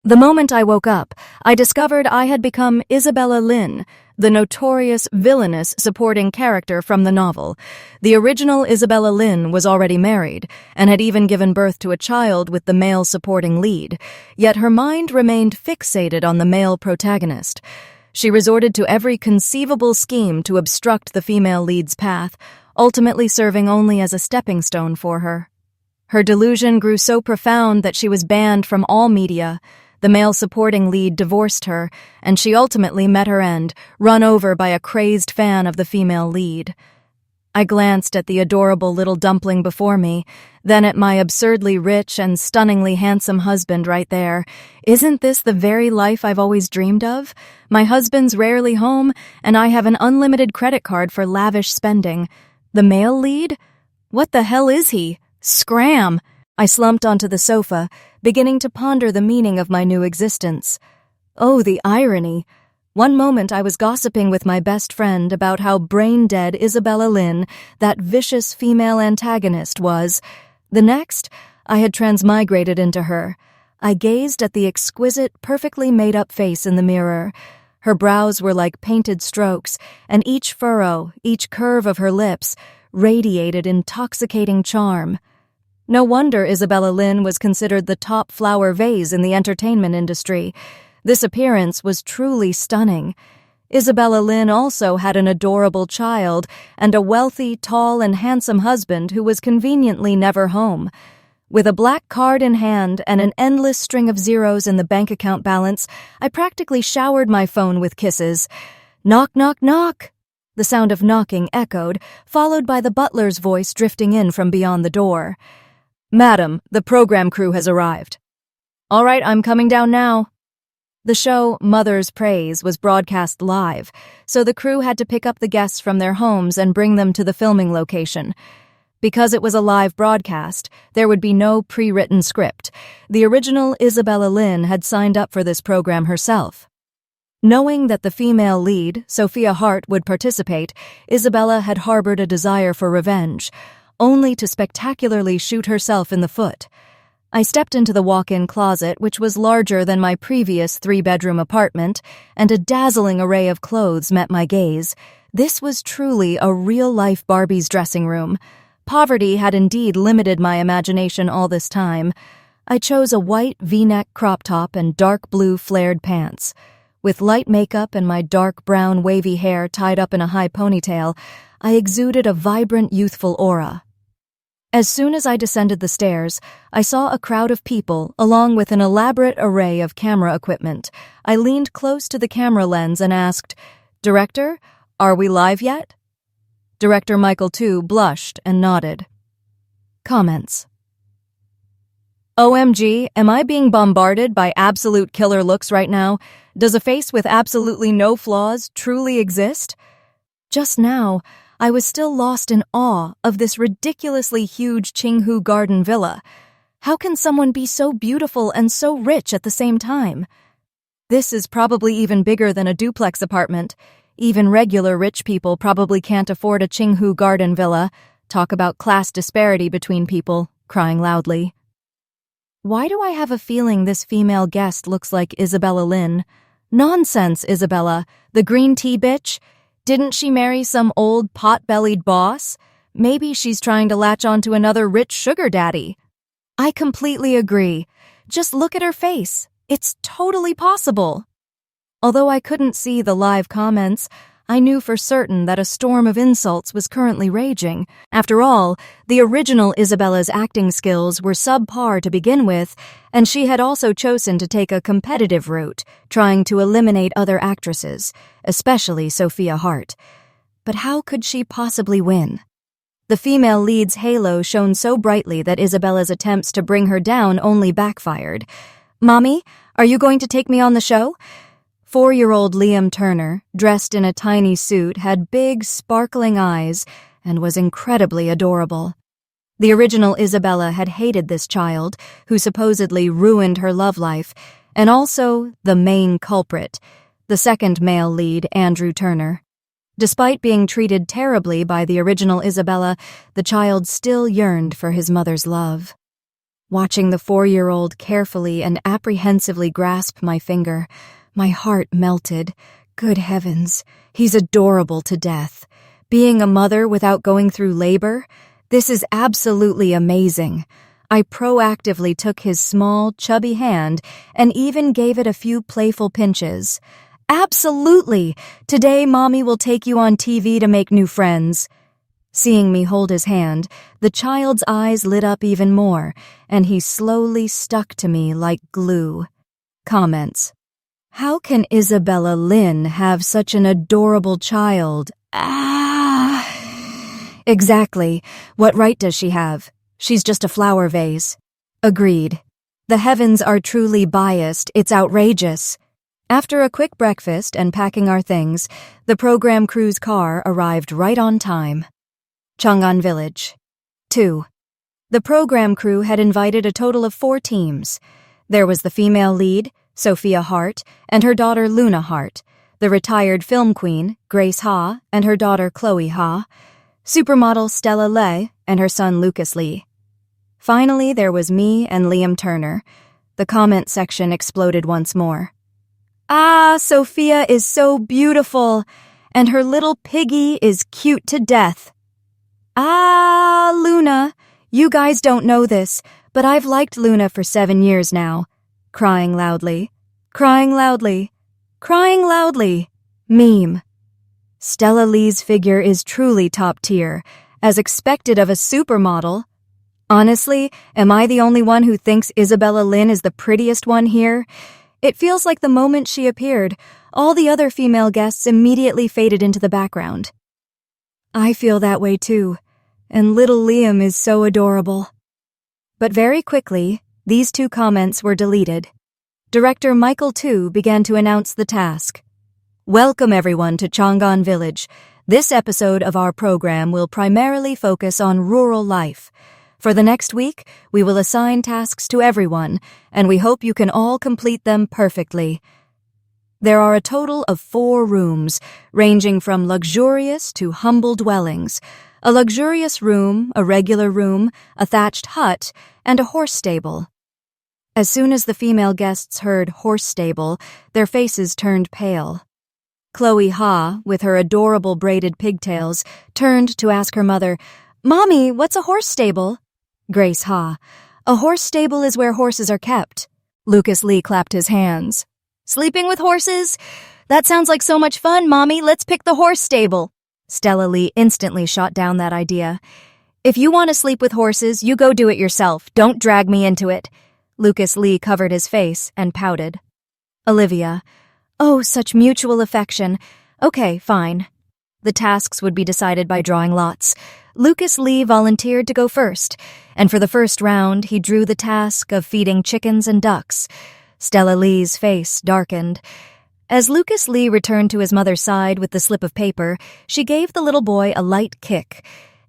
The moment I woke up, I discovered I had become Isabella Lynn, the notorious Villainess supporting character from the novel. The original Isabella Lynn was already married, and had even given birth to a child with the male supporting lead, yet her mind remained fixated on the male protagonist. She resorted to every conceivable scheme to obstruct the female lead's path, ultimately serving only as a stepping stone for her. Her delusion grew so profound that she was banned from all media. The male supporting lead divorced her, and she ultimately met her end, run over by a crazed fan of the female lead. I glanced at the adorable little dumpling before me, then at my absurdly rich and stunningly handsome husband right there. Isn't this the very life I've always dreamed of? My husband's rarely home, and I have an unlimited credit card for lavish spending. The male lead? What the hell is he? Scram! I slumped onto the sofa, beginning to ponder the meaning of my new existence. Oh, the irony. One moment I was gossiping with my best friend about how brain-dead Isabella Lynn, that vicious female antagonist, was. The next, I had transmigrated into her. I gazed at the exquisite, perfectly made-up face in the mirror. Her brows were like painted strokes, and each furrow, each curve of her lips, radiated intoxicating charm. No wonder Isabella Lynn was considered the top flower vase in the entertainment industry. This appearance was truly stunning. Isabella Lynn also had an adorable child and a wealthy, tall, and handsome husband who was conveniently never home. With a black card in hand and an endless string of zeros in the bank account balance, I practically showered my phone with kisses. Knock, knock, knock! The sound of knocking echoed, followed by the butler's voice drifting in from beyond the door. "Madam, the program crew has arrived." "All right, I'm coming down now." The show, Mother's Praise, was broadcast live, so the crew had to pick up the guests from their homes and bring them to the filming location. Because it was a live broadcast, there would be no pre-written script. The original Isabella Lynn had signed up for this program herself. Knowing that the female lead, Sophia Hart, would participate, Isabella had harbored a desire for revenge, only to spectacularly shoot herself in the foot. I stepped into the walk-in closet, which was larger than my previous 3-bedroom apartment, and a dazzling array of clothes met my gaze. This was truly a real-life Barbie's dressing room. Poverty had indeed limited my imagination all this time. I chose a white V-neck crop top and dark blue flared pants. With light makeup and my dark brown wavy hair tied up in a high ponytail, I exuded a vibrant youthful aura. As soon as I descended the stairs, I saw a crowd of people along with an elaborate array of camera equipment. I leaned close to the camera lens and asked, "Director, are we live yet?" Director Michael Tu blushed and nodded. Comments. OMG, am I being bombarded by absolute killer looks right now? Does a face with absolutely no flaws truly exist? Just now, I was still lost in awe of this ridiculously huge Qinghu garden villa. How can someone be so beautiful and so rich at the same time? This is probably even bigger than a duplex apartment. Even regular rich people probably can't afford a Qinghu garden villa. Talk about class disparity between people, crying loudly. Why do I have a feeling this female guest looks like Isabella Lynn? Nonsense, Isabella. The green tea bitch? Didn't she marry some old pot-bellied boss? Maybe she's trying to latch onto another rich sugar daddy. I completely agree. Just look at her face. It's totally possible. Although I couldn't see the live comments, I knew for certain that a storm of insults was currently raging. After all, the original Isabella's acting skills were subpar to begin with, and she had also chosen to take a competitive route, trying to eliminate other actresses, especially Sophia Hart. But how could she possibly win? The female lead's halo shone so brightly that Isabella's attempts to bring her down only backfired. "Mommy, are you going to take me on the show?" 4-year-old Liam Turner, dressed in a tiny suit, had big, sparkling eyes and was incredibly adorable. The original Isabella had hated this child, who supposedly ruined her love life, and also the main culprit, the second male lead, Andrew Turner. Despite being treated terribly by the original Isabella, the child still yearned for his mother's love. Watching the 4-year-old carefully and apprehensively grasp my finger, my heart melted. Good heavens, he's adorable to death. Being a mother without going through labor? This is absolutely amazing. I proactively took his small, chubby hand and even gave it a few playful pinches. Absolutely! Today, Mommy will take you on TV to make new friends. Seeing me hold his hand, the child's eyes lit up even more, and he slowly stuck to me like glue. Comments. How can Isabella Lynn have such an adorable child? Ah! Exactly. What right does she have? She's just a flower vase. Agreed. The heavens are truly biased. It's outrageous. After a quick breakfast and packing our things, the program crew's car arrived right on time. Chang'an Village. 2. The program crew had invited a total of 4 teams. There was the female lead, Sophia Hart, and her daughter Luna Hart, the retired film queen, Grace Ha, and her daughter Chloe Ha, supermodel Stella Lei, and her son Lucas Lee. Finally, there was me and Liam Turner. The comment section exploded once more. Ah, Sophia is so beautiful, and her little piggy is cute to death. Ah, Luna, you guys don't know this, but I've liked Luna for 7 years now. Crying loudly, crying loudly, crying loudly. Meme. Stella Lee's figure is truly top tier, as expected of a supermodel. Honestly, am I the only one who thinks Isabella Lynn is the prettiest one here? It feels like the moment she appeared, all the other female guests immediately faded into the background. I feel that way too, and little Liam is so adorable. But very quickly, these 2 comments were deleted. Director Michael Tu began to announce the task. Welcome everyone to Chang'an Village. This episode of our program will primarily focus on rural life. For the next week, we will assign tasks to everyone, and we hope you can all complete them perfectly. There are a total of 4 rooms, ranging from luxurious to humble dwellings. A luxurious room, a regular room, a thatched hut, and a horse stable. As soon as the female guests heard horse stable, their faces turned pale. Chloe Ha, with her adorable braided pigtails, turned to ask her mother, "Mommy, what's a horse stable?" Grace Ha, "A horse stable is where horses are kept." Lucas Lee clapped his hands. "Sleeping with horses? That sounds like so much fun, Mommy. Let's pick the horse stable." Stella Lee instantly shot down that idea. "If you want to sleep with horses, you go do it yourself. Don't drag me into it." Lucas Lee covered his face and pouted. Olivia, "Oh, such mutual affection. Okay, fine." The tasks would be decided by drawing lots. Lucas Lee volunteered to go first, and for the first round, he drew the task of feeding chickens and ducks. Stella Lee's face darkened. As Lucas Lee returned to his mother's side with the slip of paper, she gave the little boy a light kick.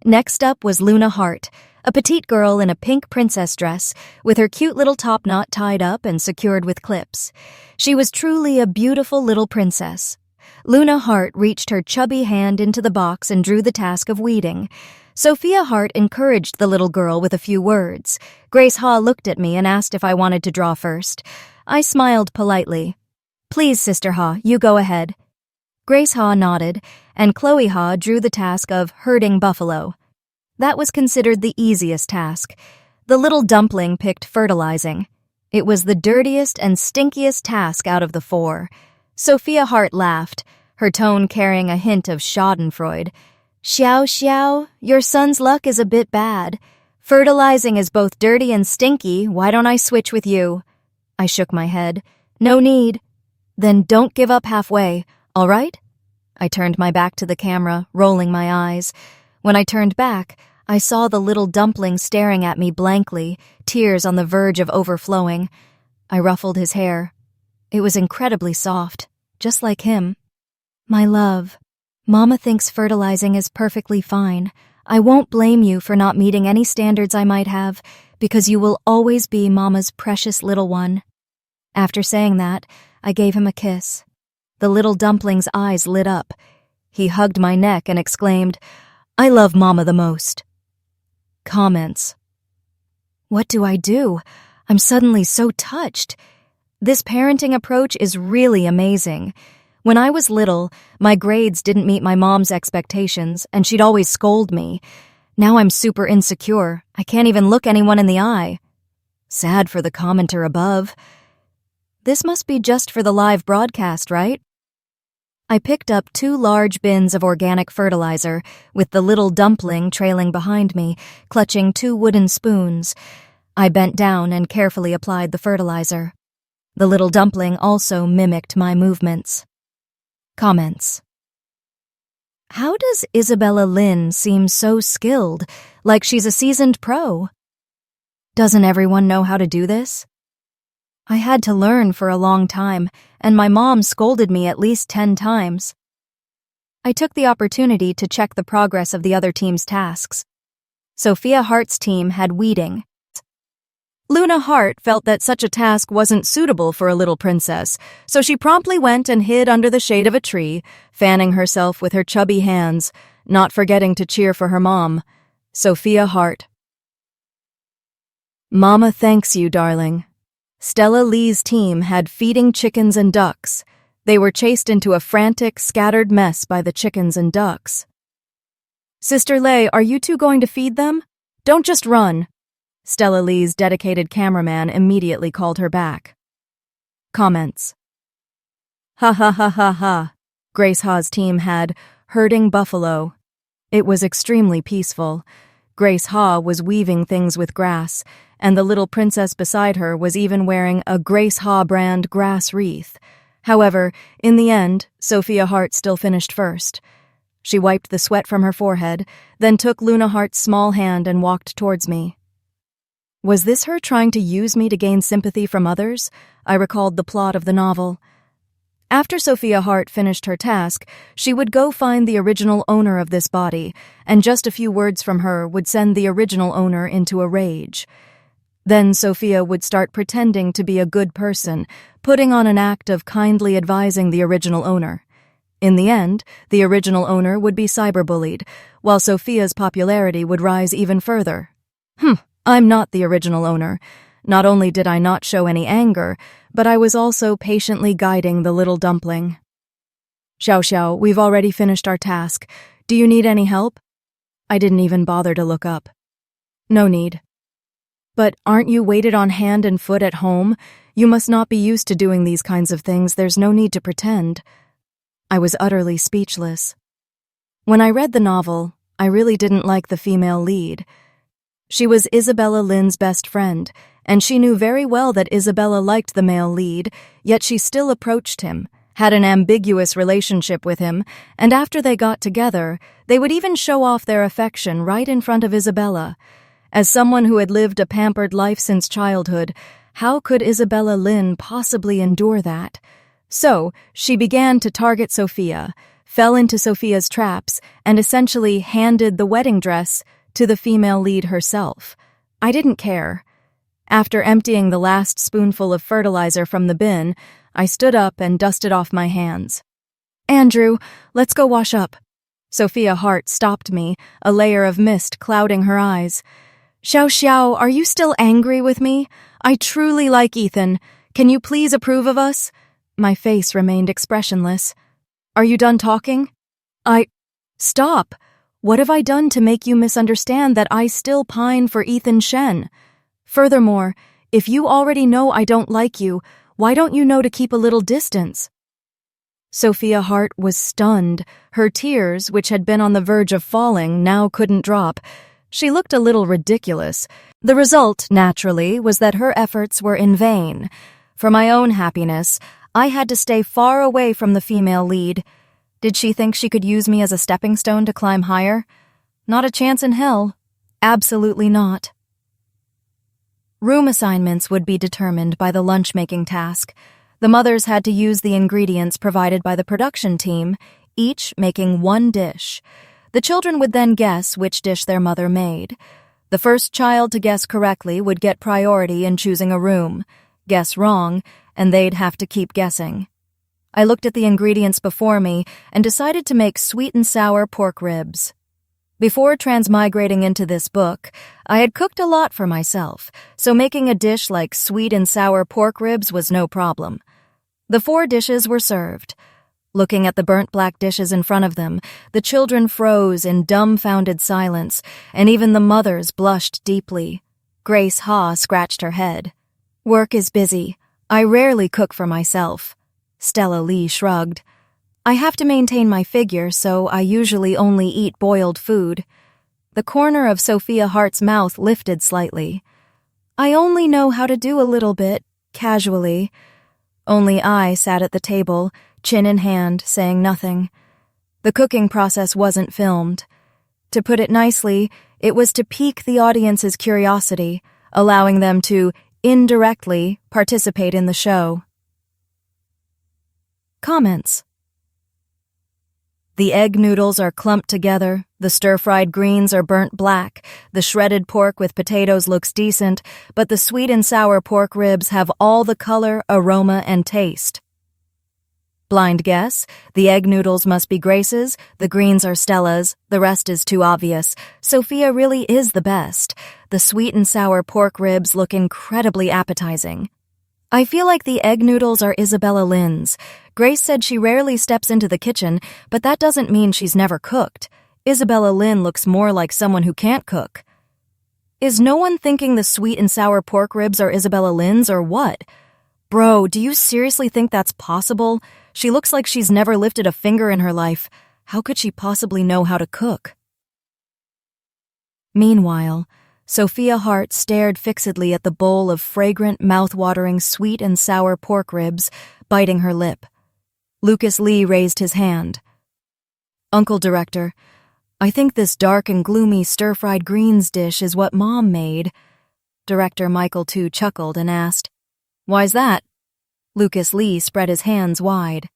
Next up was Luna Hart, a petite girl in a pink princess dress, with her cute little top knot tied up and secured with clips. She was truly a beautiful little princess. Luna Hart reached her chubby hand into the box and drew the task of weeding. Sophia Hart encouraged the little girl with a few words. Grace Ha looked at me and asked if I wanted to draw first. I smiled politely. "Please, Sister Ha, you go ahead." Grace Ha nodded, and Chloe Ha drew the task of herding buffalo. That was considered the easiest task. The little dumpling picked fertilizing. It was the dirtiest and stinkiest task out of the 4. Sophia Hart laughed, her tone carrying a hint of schadenfreude. "Xiao Xiao, your son's luck is a bit bad. Fertilizing is both dirty and stinky. Why don't I switch with you?" I shook my head. "No need." "Then don't give up halfway, all right?" I turned my back to the camera, rolling my eyes. When I turned back, I saw the little dumpling staring at me blankly, tears on the verge of overflowing. I ruffled his hair. It was incredibly soft, just like him. "My love, Mama thinks fertilizing is perfectly fine. I won't blame you for not meeting any standards I might have, because you will always be Mama's precious little one." After saying that, I gave him a kiss. The little dumpling's eyes lit up. He hugged my neck and exclaimed, "I love Mama the most." Comments. What do I do? I'm suddenly so touched. This parenting approach is really amazing. When I was little, my grades didn't meet my mom's expectations, and she'd always scold me. Now I'm super insecure. I can't even look anyone in the eye. Sad for the commenter above. This must be just for the live broadcast, right? I picked up 2 large bins of organic fertilizer, with the little dumpling trailing behind me, clutching 2 wooden spoons. I bent down and carefully applied the fertilizer. The little dumpling also mimicked my movements. Comments. How does Isabella Lynn seem so skilled, like she's a seasoned pro? Doesn't everyone know how to do this? I had to learn for a long time, and my mom scolded me at least 10 times. I took the opportunity to check the progress of the other team's tasks. Sophia Hart's team had weeding. Luna Hart felt that such a task wasn't suitable for a little princess, so she promptly went and hid under the shade of a tree, fanning herself with her chubby hands, not forgetting to cheer for her mom, Sophia Hart. Mama thanks you, darling. Stella Lee's team had feeding chickens and ducks. They were chased into a frantic, scattered mess by the chickens and ducks. Sister Lei, are you two going to feed them? Don't just run. Stella Lee's dedicated cameraman immediately called her back. Comments. Ha ha ha ha ha. Grace Ha's team had herding buffalo. It was extremely peaceful. Grace Ha was weaving things with grass, and the little princess beside her was even wearing a Grace Ha brand grass wreath. However, in the end, Sophia Hart still finished first. She wiped the sweat from her forehead, then took Luna Hart's small hand and walked towards me. Was this her trying to use me to gain sympathy from others? I recalled the plot of the novel. After Sophia Hart finished her task, she would go find the original owner of this body, and just a few words from her would send the original owner into a rage. Then Sophia would start pretending to be a good person, putting on an act of kindly advising the original owner. In the end, the original owner would be cyberbullied, while Sophia's popularity would rise even further. I'm not the original owner. Not only did I not show any anger, but I was also patiently guiding the little dumpling. Xiao Xiao, we've already finished our task. Do you need any help? I didn't even bother to look up. No need. But aren't you weighted on hand and foot at home? You must not be used to doing these kinds of things. There's no need to pretend. I was utterly speechless. When I read the novel, I really didn't like the female lead. She was Isabella Lynn's best friend, and she knew very well that Isabella liked the male lead, yet she still approached him, had an ambiguous relationship with him, and after they got together, they would even show off their affection right in front of Isabella. As someone who had lived a pampered life since childhood, how could Isabella Lynn possibly endure that? So, she began to target Sophia, fell into Sophia's traps, and essentially handed the wedding dress to the female lead herself. I didn't care. After emptying the last spoonful of fertilizer from the bin, I stood up and dusted off my hands. Andrew, let's go wash up. Sophia Hart stopped me, a layer of mist clouding her eyes. Xiao Xiao, are you still angry with me? I truly like Ethan. Can you please approve of us? My face remained expressionless. Are you done talking? Stop! What have I done to make you misunderstand that I still pine for Ethan Shen? Furthermore, if you already know I don't like you, why don't you know to keep a little distance? Sophia Hart was stunned. Her tears, which had been on the verge of falling, now couldn't drop. She looked a little ridiculous. The result, naturally, was that her efforts were in vain. For my own happiness, I had to stay far away from the female lead. Did she think she could use me as a stepping stone to climb higher? Not a chance in hell. Absolutely not. Room assignments would be determined by the lunch-making task. The mothers had to use the ingredients provided by the production team, each making one dish. The children would then guess which dish their mother made. The first child to guess correctly would get priority in choosing a room. Guess wrong, and they'd have to keep guessing. I looked at the ingredients before me and decided to make sweet and sour pork ribs. Before transmigrating into this book, I had cooked a lot for myself, so making a dish like sweet and sour pork ribs was no problem. The 4 dishes were served. Looking at the burnt black dishes in front of them, the children froze in dumbfounded silence, and even the mothers blushed deeply. Grace Haw scratched her head. "Work is busy. I rarely cook for myself." Stella Lee shrugged. "I have to maintain my figure, so I usually only eat boiled food." The corner of Sophia Hart's mouth lifted slightly. "I only know how to do a little bit, casually." Only I sat at the table, chin in hand, saying nothing. The cooking process wasn't filmed. To put it nicely, it was to pique the audience's curiosity, allowing them to, indirectly, participate in the show. Comments. The egg noodles are clumped together, the stir-fried greens are burnt black, the shredded pork with potatoes looks decent, but the sweet and sour pork ribs have all the color, aroma, and taste. Blind guess, the egg noodles must be Grace's, the greens are Stella's, the rest is too obvious. Sophia really is the best. The sweet and sour pork ribs look incredibly appetizing. I feel like the egg noodles are Isabella Lynn's. Grace said she rarely steps into the kitchen, but that doesn't mean she's never cooked. Isabella Lynn looks more like someone who can't cook. Is no one thinking the sweet and sour pork ribs are Isabella Lynn's or what? Bro, do you seriously think that's possible? She looks like she's never lifted a finger in her life. How could she possibly know how to cook? Meanwhile, Sophia Hart stared fixedly at the bowl of fragrant, mouth-watering sweet and sour pork ribs, biting her lip. Lucas Lee raised his hand. "Uncle Director, I think this dark and gloomy stir-fried greens dish is what Mom made." Director Michael Tu chuckled and asked, "Why's that?" Lucas Lee spread his hands wide.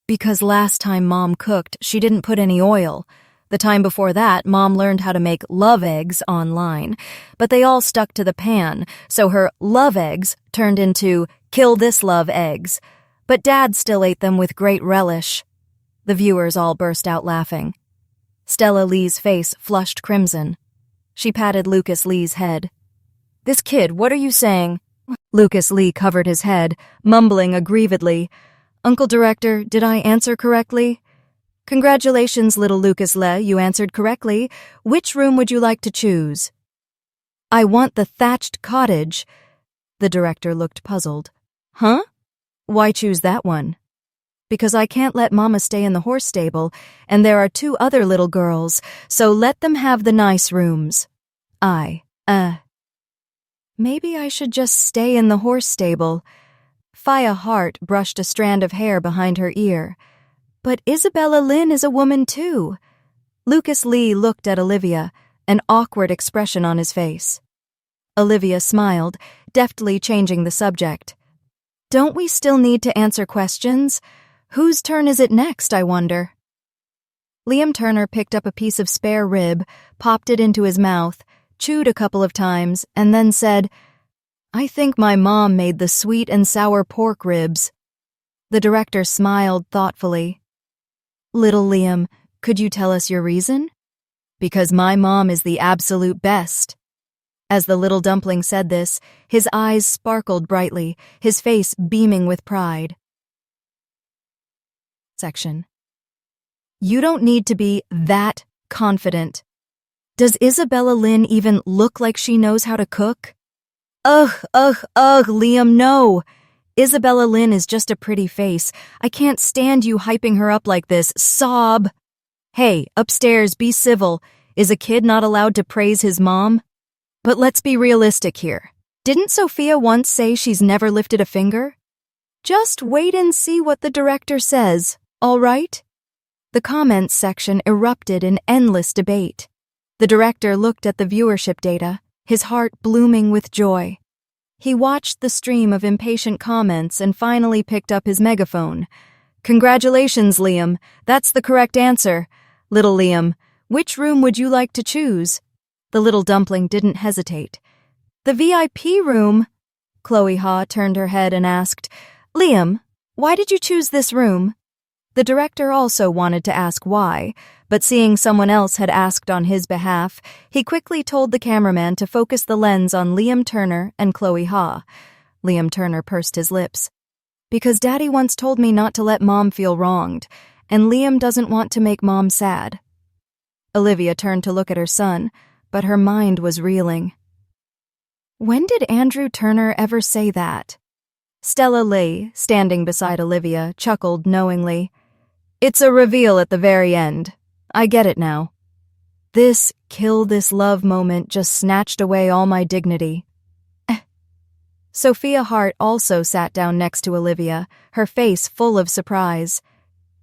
"Because last time Mom cooked, she didn't put any oil. The time before that, Mom learned how to make love eggs online, but they all stuck to the pan, so her love eggs turned into kill this love eggs. But Dad still ate them with great relish." The viewers all burst out laughing. Stella Lee's face flushed crimson. She patted Lucas Lee's head. "This kid, what are you saying?" Lucas Lee covered his head, mumbling aggrievedly. "Uncle Director, did I answer correctly?" "Congratulations, little Lucas Lee, you answered correctly. Which room would you like to choose?" "I want the thatched cottage." The director looked puzzled. "Huh? Why choose that one?" "Because I can't let Mama stay in the horse stable, and there are 2 other little girls, so let them have the nice rooms." Maybe I should just stay in the horse stable." Fia Hart brushed a strand of hair behind her ear. "But Isabella Lynn is a woman too." Lucas Lee looked at Olivia, an awkward expression on his face. Olivia smiled, deftly changing the subject. "Don't we still need to answer questions? Whose turn is it next, I wonder?" Liam Turner picked up a piece of spare rib, popped it into his mouth, chewed a couple of times, and then said, "I think my mom made the sweet and sour pork ribs." The director smiled thoughtfully. "Little Liam, could you tell us your reason?" "Because my mom is the absolute best." As the little dumpling said this, his eyes sparkled brightly, his face beaming with pride. Section. You don't need to be that confident. Does Isabella Lynn even look like she knows how to cook? Ugh, Liam, no. Isabella Lynn is just a pretty face. I can't stand you hyping her up like this. Sob. Hey, upstairs, be civil. Is a kid not allowed to praise his mom? But let's be realistic here. Didn't Sophia once say she's never lifted a finger? Just wait and see what the director says, all right? The comments section erupted in endless debate. The director looked at the viewership data, his heart blooming with joy. He watched the stream of impatient comments and finally picked up his megaphone. Congratulations, Liam. That's the correct answer. Little Liam, which room would you like to choose? The little dumpling didn't hesitate. The VIP room. Chloe Haw turned her head and asked, Liam, why did you choose this room? The director also wanted to ask why, but seeing someone else had asked on his behalf, he quickly told the cameraman to focus the lens on Liam Turner and Chloe Ha. Liam Turner pursed his lips. Because Daddy once told me not to let Mom feel wronged, and Liam doesn't want to make Mom sad. Olivia turned to look at her son, but her mind was reeling. When did Andrew Turner ever say that? Stella Lee, standing beside Olivia, chuckled knowingly. It's a reveal at the very end. I get it now. This kill this love moment just snatched away all my dignity. Sophia Hart also sat down next to Olivia, her face full of surprise.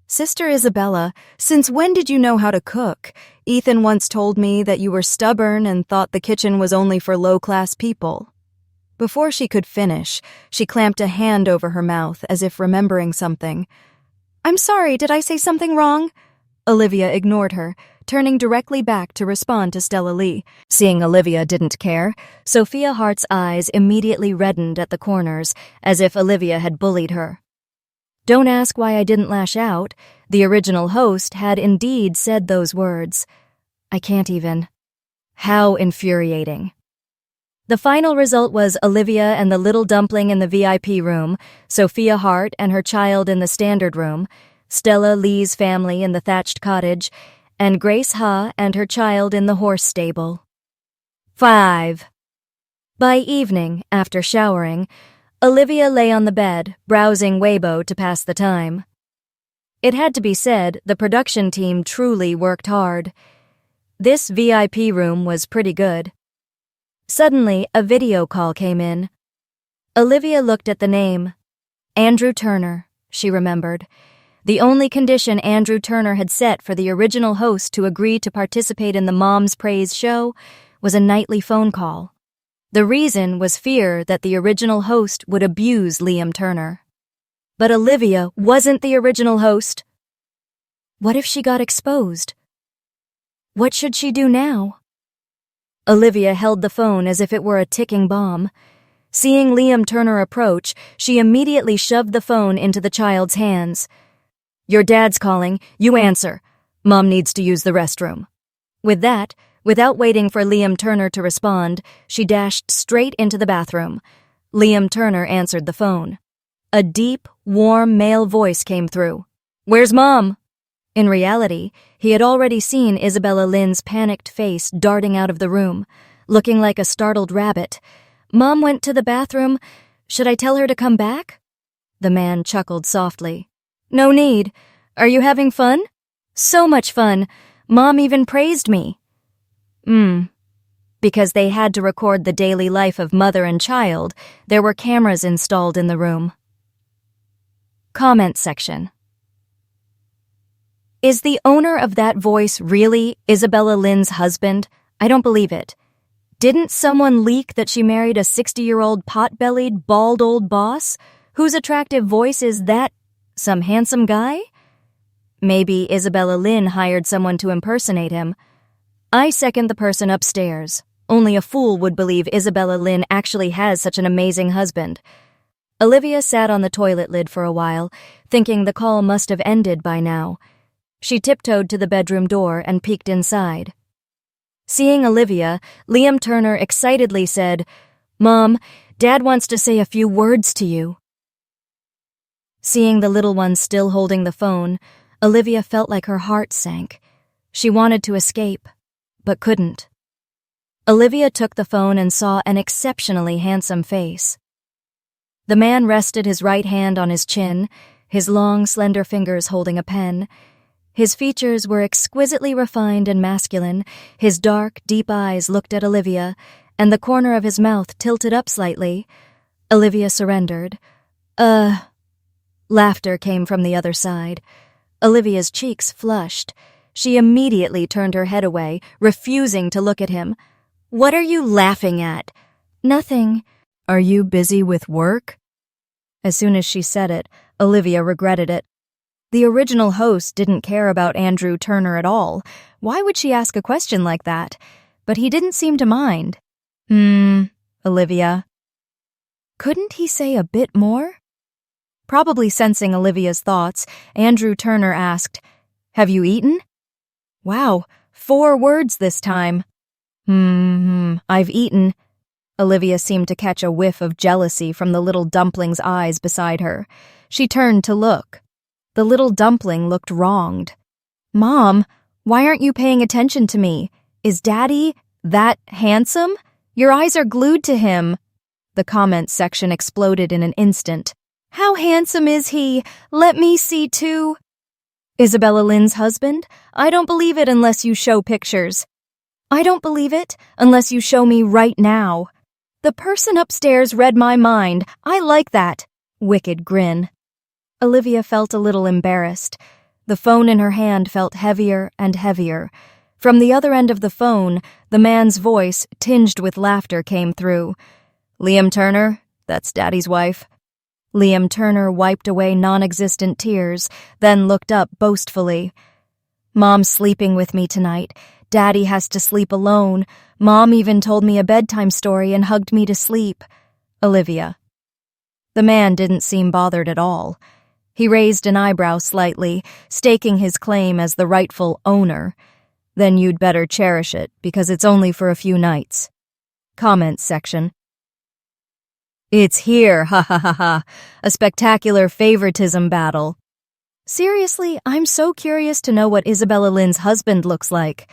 Sister Isabella, since when did you know how to cook? Ethan once told me that you were stubborn and thought the kitchen was only for low-class people. Before she could finish, she clamped a hand over her mouth as if remembering something. I'm sorry, did I say something wrong? Olivia ignored her, turning directly back to respond to Stella Lee. Seeing Olivia didn't care, Sophia Hart's eyes immediately reddened at the corners, as if Olivia had bullied her. Don't ask why I didn't lash out. The original host had indeed said those words. I can't even. How infuriating. The final result was Olivia and the little dumpling in the VIP room, Sophia Hart and her child in the standard room, Stella Lee's family in the thatched cottage, and Grace Ha and her child in the horse stable. 5. By evening, after showering, Olivia lay on the bed, browsing Weibo to pass the time. It had to be said, the production team truly worked hard. This VIP room was pretty good. Suddenly, a video call came in. Olivia looked at the name. Andrew Turner, she remembered. The only condition Andrew Turner had set for the original host to agree to participate in the Mom's Praise show was a nightly phone call. The reason was fear that the original host would abuse Liam Turner. But Olivia wasn't the original host. What if she got exposed? What should she do now? Olivia held the phone as if it were a ticking bomb. Seeing Liam Turner approach, she immediately shoved the phone into the child's hands. Your dad's calling. You answer. Mom needs to use the restroom. With that, without waiting for Liam Turner to respond, she dashed straight into the bathroom. Liam Turner answered the phone. A deep, warm male voice came through. Where's Mom? In reality, he had already seen Isabella Lynn's panicked face darting out of the room, looking like a startled rabbit. Mom went to the bathroom. Should I tell her to come back? The man chuckled softly. No need. Are you having fun? So much fun. Mom even praised me. Because they had to record the daily life of mother and child, there were cameras installed in the room. Comment section. Is the owner of that voice really Isabella Lynn's husband? I don't believe it. Didn't someone leak that she married a 60-year-old pot-bellied, bald old boss? Whose attractive voice is that? Some handsome guy? Maybe Isabella Lynn hired someone to impersonate him. I second the person upstairs. Only a fool would believe Isabella Lynn actually has such an amazing husband. Olivia sat on the toilet lid for a while, thinking the call must have ended by now. She tiptoed to the bedroom door and peeked inside. Seeing Olivia, Liam Turner excitedly said, Mom, Dad wants to say a few words to you. Seeing the little one still holding the phone, Olivia felt like her heart sank. She wanted to escape, but couldn't. Olivia took the phone and saw an exceptionally handsome face. The man rested his right hand on his chin, his long, slender fingers holding a pen. His features were exquisitely refined and masculine. His dark, deep eyes looked at Olivia, and the corner of his mouth tilted up slightly. Olivia surrendered. Laughter came from the other side. Olivia's cheeks flushed. She immediately turned her head away, refusing to look at him. What are you laughing at? Nothing. Are you busy with work? As soon as she said it, Olivia regretted it. The original host didn't care about Andrew Turner at all. Why would she ask a question like that? But he didn't seem to mind. Olivia. Couldn't he say a bit more? Probably sensing Olivia's thoughts, Andrew Turner asked, "Have you eaten?" Wow, 4 words this time. I've eaten. Olivia seemed to catch a whiff of jealousy from the little dumpling's eyes beside her. She turned to look. The little dumpling looked wronged. "Mom, why aren't you paying attention to me? Is Daddy that handsome? Your eyes are glued to him." The comments section exploded in an instant. "How handsome is he? Let me see too." "Isabella Lynn's husband? I don't believe it unless you show pictures." "I don't believe it unless you show me right now." "The person upstairs read my mind. I like that." Wicked grin. Olivia felt a little embarrassed. The phone in her hand felt heavier and heavier. From the other end of the phone, the man's voice, tinged with laughter, came through. "Liam Turner, that's Daddy's wife." Liam Turner wiped away non-existent tears, then looked up boastfully. "Mom's sleeping with me tonight. Daddy has to sleep alone. Mom even told me a bedtime story and hugged me to sleep." Olivia. The man didn't seem bothered at all. He raised an eyebrow slightly, staking his claim as the rightful owner. "Then you'd better cherish it, because it's only for a few nights." Comments section. "It's here, ha ha ha ha. A spectacular favoritism battle." Seriously, I'm so curious to know what Isabella Lynn's husband looks like.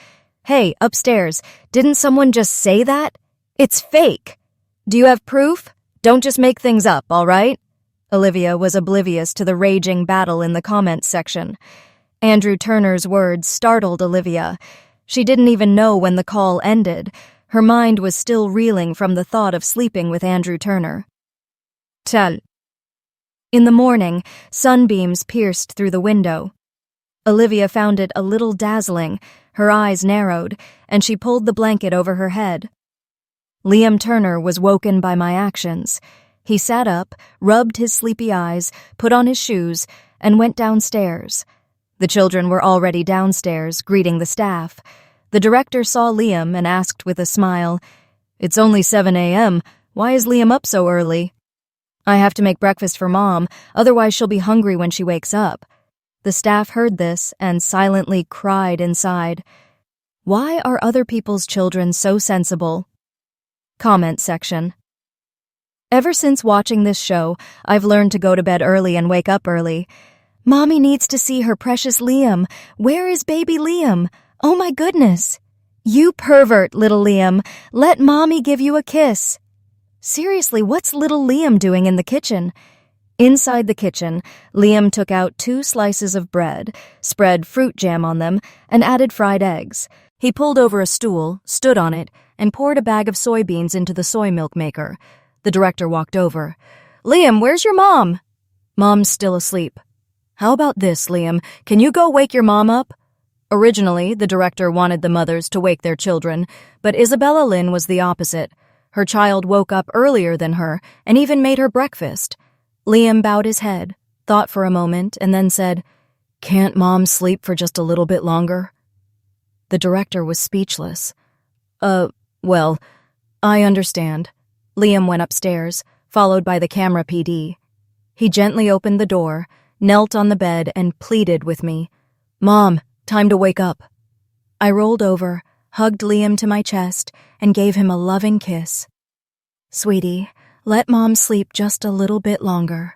Hey, upstairs, didn't someone just say that? It's fake. Do you have proof? Don't just make things up, all right? Olivia was oblivious to the raging battle in the comments section. Andrew Turner's words startled Olivia. She didn't even know when the call ended. Her mind was still reeling from the thought of sleeping with Andrew Turner. Tal. In the morning, sunbeams pierced through the window. Olivia found it a little dazzling. Her eyes narrowed, and she pulled the blanket over her head. Liam Turner was woken by my actions. He sat up, rubbed his sleepy eyes, put on his shoes, and went downstairs. The children were already downstairs, greeting the staff. The director saw Liam and asked with a smile, "It's only 7 a.m. Why is Liam up so early?" "I have to make breakfast for Mom, otherwise she'll be hungry when she wakes up." The staff heard this and silently cried inside. Why are other people's children so sensible? Comment section. Ever since watching this show, I've learned to go to bed early and wake up early. Mommy needs to see her precious Liam. Where is baby Liam? Oh my goodness. You pervert, little Liam. Let Mommy give you a kiss. Seriously, what's little Liam doing in the kitchen? Inside the kitchen, Liam took out 2 slices of bread, spread fruit jam on them, and added fried eggs. He pulled over a stool, stood on it, and poured a bag of soybeans into the soy milk maker. The director walked over. "Liam, where's your mom?" "Mom's still asleep." "How about this, Liam? Can you go wake your mom up?" Originally, the director wanted the mothers to wake their children, but Isabella Lynn was the opposite. Her child woke up earlier than her and even made her breakfast. Liam bowed his head, thought for a moment, and then said, "Can't Mom sleep for just a little bit longer?" The director was speechless. Well, I understand." Liam went upstairs, followed by the camera PD. He gently opened the door, knelt on the bed, and pleaded with me. "Mom, time to wake up." I rolled over, hugged Liam to my chest, and gave him a loving kiss. "Sweetie, let Mom sleep just a little bit longer."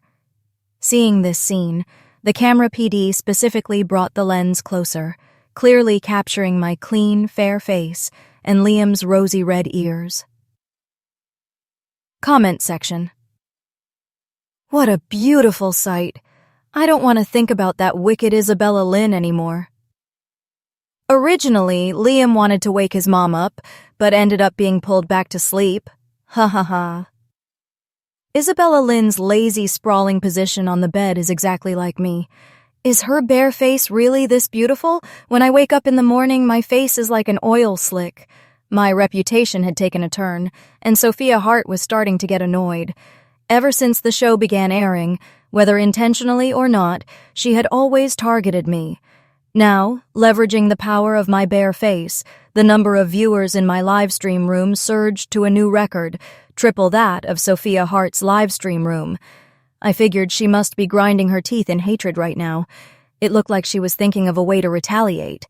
Seeing this scene, the camera PD specifically brought the lens closer, clearly capturing my clean, fair face and Liam's rosy red ears. Comment section. What a beautiful sight. I don't want to think about that wicked Isabella Lynn anymore. Originally, Liam wanted to wake his mom up, but ended up being pulled back to sleep. Ha ha ha. Isabella Lynn's lazy, sprawling position on the bed is exactly like me. Is her bare face really this beautiful? When I wake up in the morning, my face is like an oil slick. My reputation had taken a turn, and Sophia Hart was starting to get annoyed. Ever since the show began airing, whether intentionally or not, she had always targeted me. Now, leveraging the power of my bare face, the number of viewers in my livestream room surged to a new record, triple that of Sophia Hart's livestream room. I figured she must be grinding her teeth in hatred right now. It looked like she was thinking of a way to retaliate.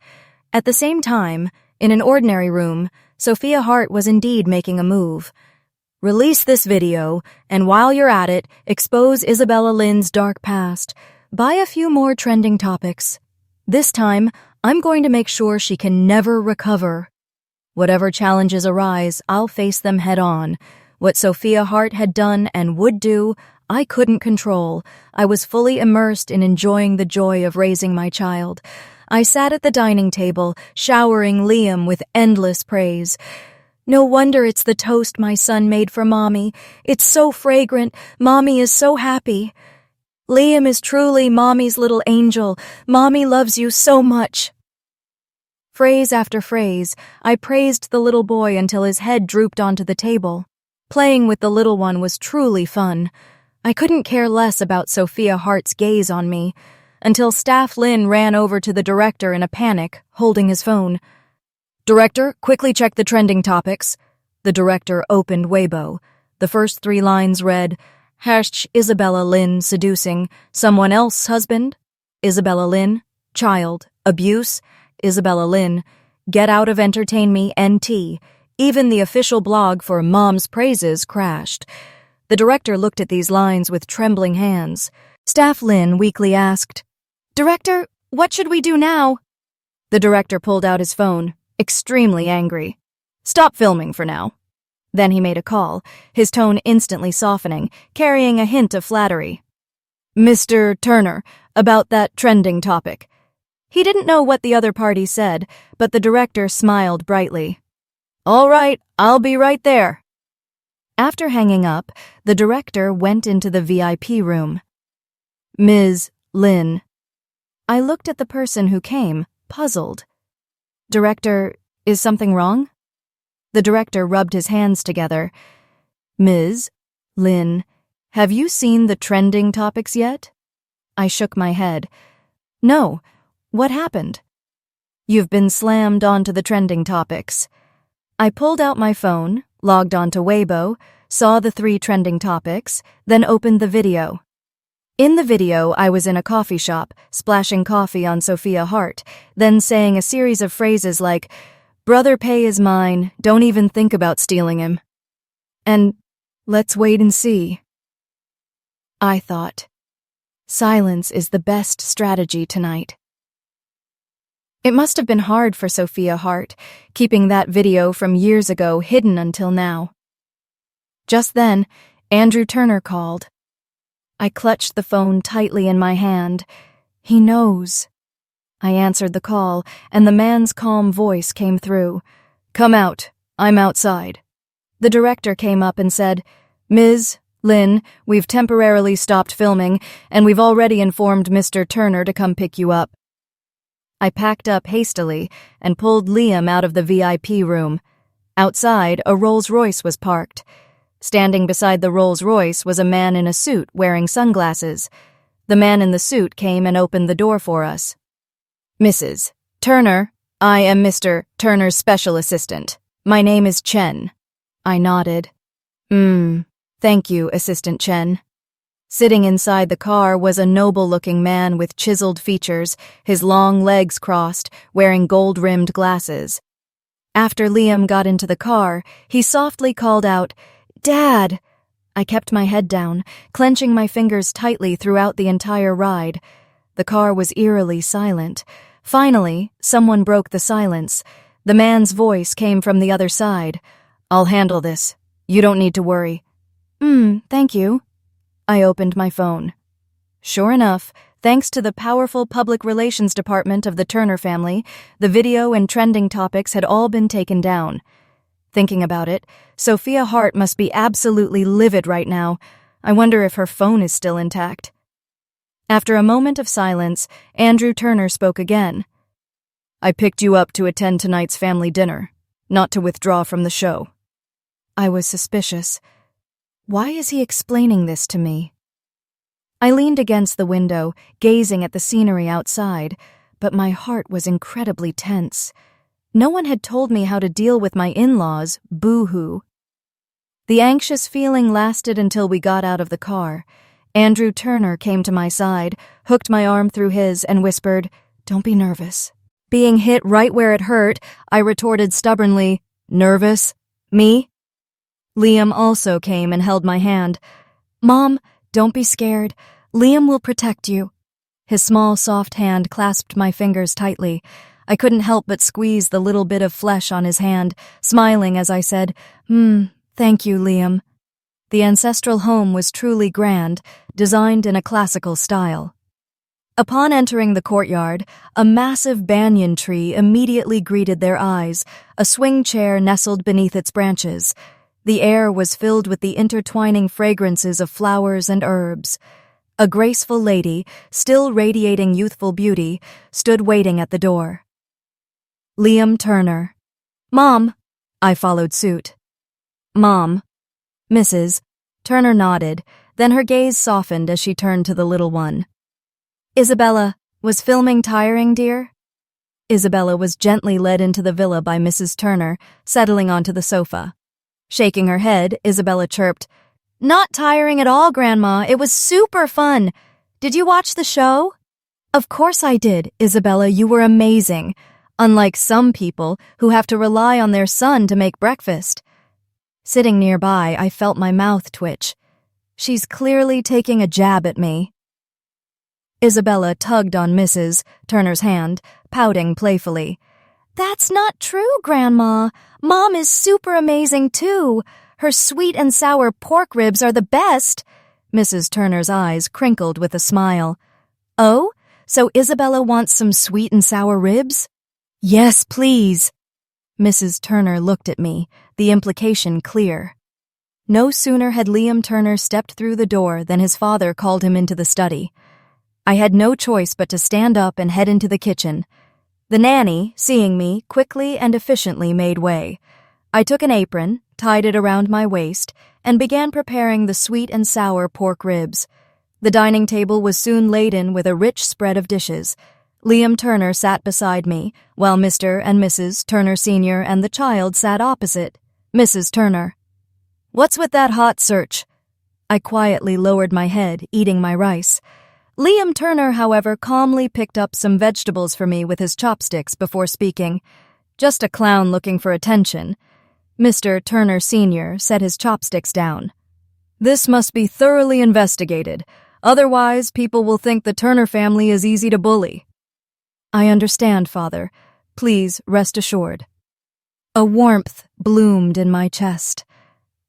At the same time, in an ordinary room, Sophia Hart was indeed making a move. Release this video, and while you're at it, expose Isabella Lynn's dark past. Buy a few more trending topics. This time, I'm going to make sure she can never recover. Whatever challenges arise, I'll face them head on. What Sophia Hart had done and would do, I couldn't control. I was fully immersed in enjoying the joy of raising my child. I sat at the dining table, showering Liam with endless praise. No wonder it's the toast my son made for Mommy. It's so fragrant. Mommy is so happy. Liam is truly Mommy's little angel. Mommy loves you so much. Phrase after phrase, I praised the little boy until his head drooped onto the table. Playing with the little one was truly fun. I couldn't care less about Sophia Hart's gaze on me, until Staff Lynn ran over to the director in a panic, holding his phone. "Director, quickly check the trending topics." The director opened Weibo. The first 3 lines read, #Isabella Lynn seducing someone else's husband. Isabella Lynn, child, abuse. Isabella Lynn, get out of Entertain Me NT. Even the official blog for Mom's Praises crashed. The director looked at these lines with trembling hands. Staff Lynn weakly asked, "Director, what should we do now?" The director pulled out his phone, extremely angry. "Stop filming for now." Then he made a call, his tone instantly softening, carrying a hint of flattery. "Mr. Turner, about that trending topic." He didn't know what the other party said, but the director smiled brightly. "All right, I'll be right there." After hanging up, the director went into the VIP room. "Ms. Lynn." I looked at the person who came, puzzled. "Director, is something wrong?" The director rubbed his hands together. "Ms. Lynn, have you seen the trending topics yet?" I shook my head. "No. What happened?" "You've been slammed onto the trending topics." I pulled out my phone, logged onto Weibo, saw the 3 trending topics, then opened the video. In the video, I was in a coffee shop, splashing coffee on Sophia Hart, then saying a series of phrases like, "Brother Pay is mine, don't even think about stealing him." And, "Let's wait and see." I thought, silence is the best strategy tonight. It must have been hard for Sophia Hart, keeping that video from years ago hidden until now. Just then, Andrew Turner called. I clutched the phone tightly in my hand. He knows. I answered the call, and the man's calm voice came through. "Come out. I'm outside." The director came up and said, "Ms. Lynn, we've temporarily stopped filming, and we've already informed Mr. Turner to come pick you up." I packed up hastily and pulled Liam out of the VIP room. Outside, a Rolls-Royce was parked. Standing beside the Rolls-Royce was a man in a suit wearing sunglasses. The man in the suit came and opened the door for us. "Mrs. Turner, I am Mr. Turner's special assistant. My name is Chen." I nodded. Thank you, Assistant Chen." Sitting inside the car was a noble-looking man with chiseled features, his long legs crossed, wearing gold-rimmed glasses. After Liam got into the car, he softly called out, "Dad!" I kept my head down, clenching my fingers tightly throughout the entire ride. The car was eerily silent. Finally, someone broke the silence. The man's voice came from the other side. "I'll handle this. You don't need to worry." Thank you." I opened my phone. Sure enough, thanks to the powerful public relations department of the Turner family, the video and trending topics had all been taken down. Thinking about it, Sophia Hart must be absolutely livid right now. I wonder if her phone is still intact. After a moment of silence, Andrew Turner spoke again. "I picked you up to attend tonight's family dinner, not to withdraw from the show." I was suspicious. Why is he explaining this to me? I leaned against the window, gazing at the scenery outside, but my heart was incredibly tense. No one had told me how to deal with my in-laws, boo-hoo. The anxious feeling lasted until we got out of the car. Andrew Turner came to my side, hooked my arm through his, and whispered, "Don't be nervous." Being hit right where it hurt, I retorted stubbornly, "Nervous? Me?" Liam also came and held my hand. "Mom, don't be scared. Liam will protect you." His small, soft hand clasped my fingers tightly. I couldn't help but squeeze the little bit of flesh on his hand, smiling as I said, "Thank you, Liam." The ancestral home was truly grand, designed in a classical style. Upon entering the courtyard, a massive banyan tree immediately greeted their eyes, a swing chair nestled beneath its branches. The air was filled with the intertwining fragrances of flowers and herbs. A graceful lady, still radiating youthful beauty, stood waiting at the door. Liam Turner. "Mom," I followed suit. "Mom." Mrs. Turner nodded, then her gaze softened as she turned to the little one. "Isabella, was filming tiring, dear?" Isabella was gently led into the villa by Mrs. Turner, settling onto the sofa. Shaking her head, Isabella chirped, "Not tiring at all, Grandma. It was super fun. Did you watch the show?" "Of course I did, Isabella. You were amazing. Unlike some people who have to rely on their son to make breakfast." Sitting nearby, I felt my mouth twitch. She's clearly taking a jab at me. Isabella tugged on Mrs. Turner's hand, pouting playfully. "That's not true, Grandma. Mom is super amazing, too. Her sweet and sour pork ribs are the best." Mrs. Turner's eyes crinkled with a smile. "Oh, so Isabella wants some sweet and sour ribs?" "Yes, please." Mrs. Turner looked at me, the implication clear. No sooner had Liam Turner stepped through the door than his father called him into the study. I had no choice but to stand up and head into the kitchen. The nanny, seeing me, quickly and efficiently made way. I took an apron, tied it around my waist, and began preparing the sweet and sour pork ribs. The dining table was soon laden with a rich spread of dishes. Liam Turner sat beside me, while Mr. and Mrs. Turner Sr. and the child sat opposite. Mrs. Turner. "What's with that hot search?" I quietly lowered my head, eating my rice. Liam Turner, however, calmly picked up some vegetables for me with his chopsticks before speaking. "Just a clown looking for attention." Mr. Turner Sr. set his chopsticks down. "This must be thoroughly investigated. Otherwise, people will think the Turner family is easy to bully." "I understand, Father. Please rest assured." A warmth bloomed in my chest.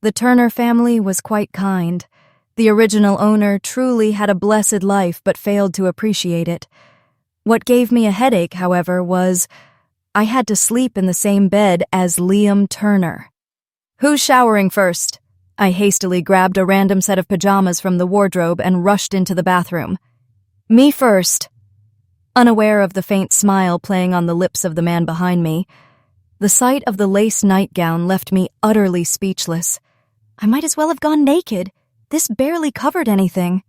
The Turner family was quite kind. The original owner truly had a blessed life but failed to appreciate it. What gave me a headache, however, was I had to sleep in the same bed as Liam Turner. "Who's showering first?" I hastily grabbed a random set of pajamas from the wardrobe and rushed into the bathroom. "Me first." Unaware of the faint smile playing on the lips of the man behind me, the sight of the lace nightgown left me utterly speechless. I might as well have gone naked. This barely covered anything.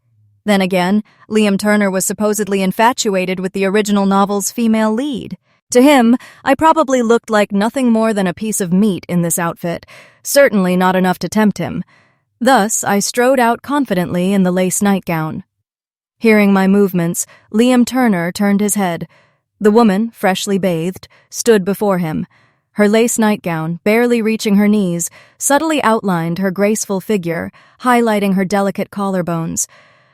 Then again, Liam Turner was supposedly infatuated with the original novel's female lead. To him, I probably looked like nothing more than a piece of meat in this outfit, certainly not enough to tempt him. Thus, I strode out confidently in the lace nightgown. Hearing my movements, Liam Turner turned his head. The woman, freshly bathed, stood before him. Her lace nightgown, barely reaching her knees, subtly outlined her graceful figure, highlighting her delicate collarbones.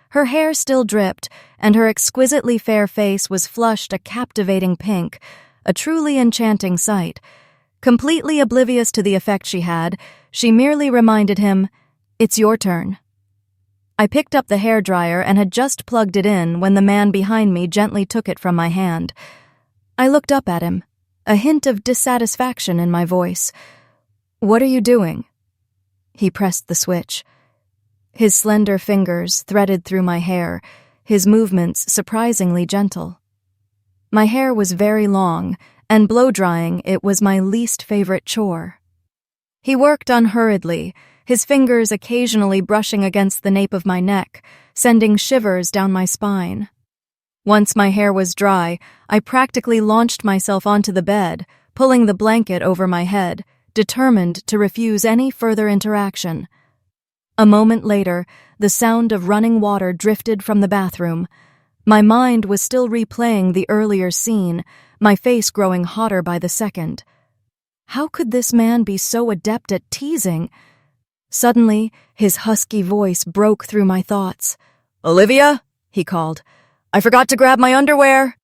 Her hair still dripped, and her exquisitely fair face was flushed a captivating pink, a truly enchanting sight. Completely oblivious to the effect she had, she merely reminded him, "It's your turn." I picked up the hairdryer and had just plugged it in when the man behind me gently took it from my hand. I looked up at him, a hint of dissatisfaction in my voice. "What are you doing?" He pressed the switch. His slender fingers threaded through my hair, his movements surprisingly gentle. My hair was very long, and blow-drying it was my least favorite chore. He worked unhurriedly, his fingers occasionally brushing against the nape of my neck, sending shivers down my spine. Once my hair was dry, I practically launched myself onto the bed, pulling the blanket over my head, determined to refuse any further interaction. A moment later, the sound of running water drifted from the bathroom. My mind was still replaying the earlier scene, my face growing hotter by the second. How could this man be so adept at teasing? Suddenly, his husky voice broke through my thoughts. "Olivia," he called, "I forgot to grab my underwear."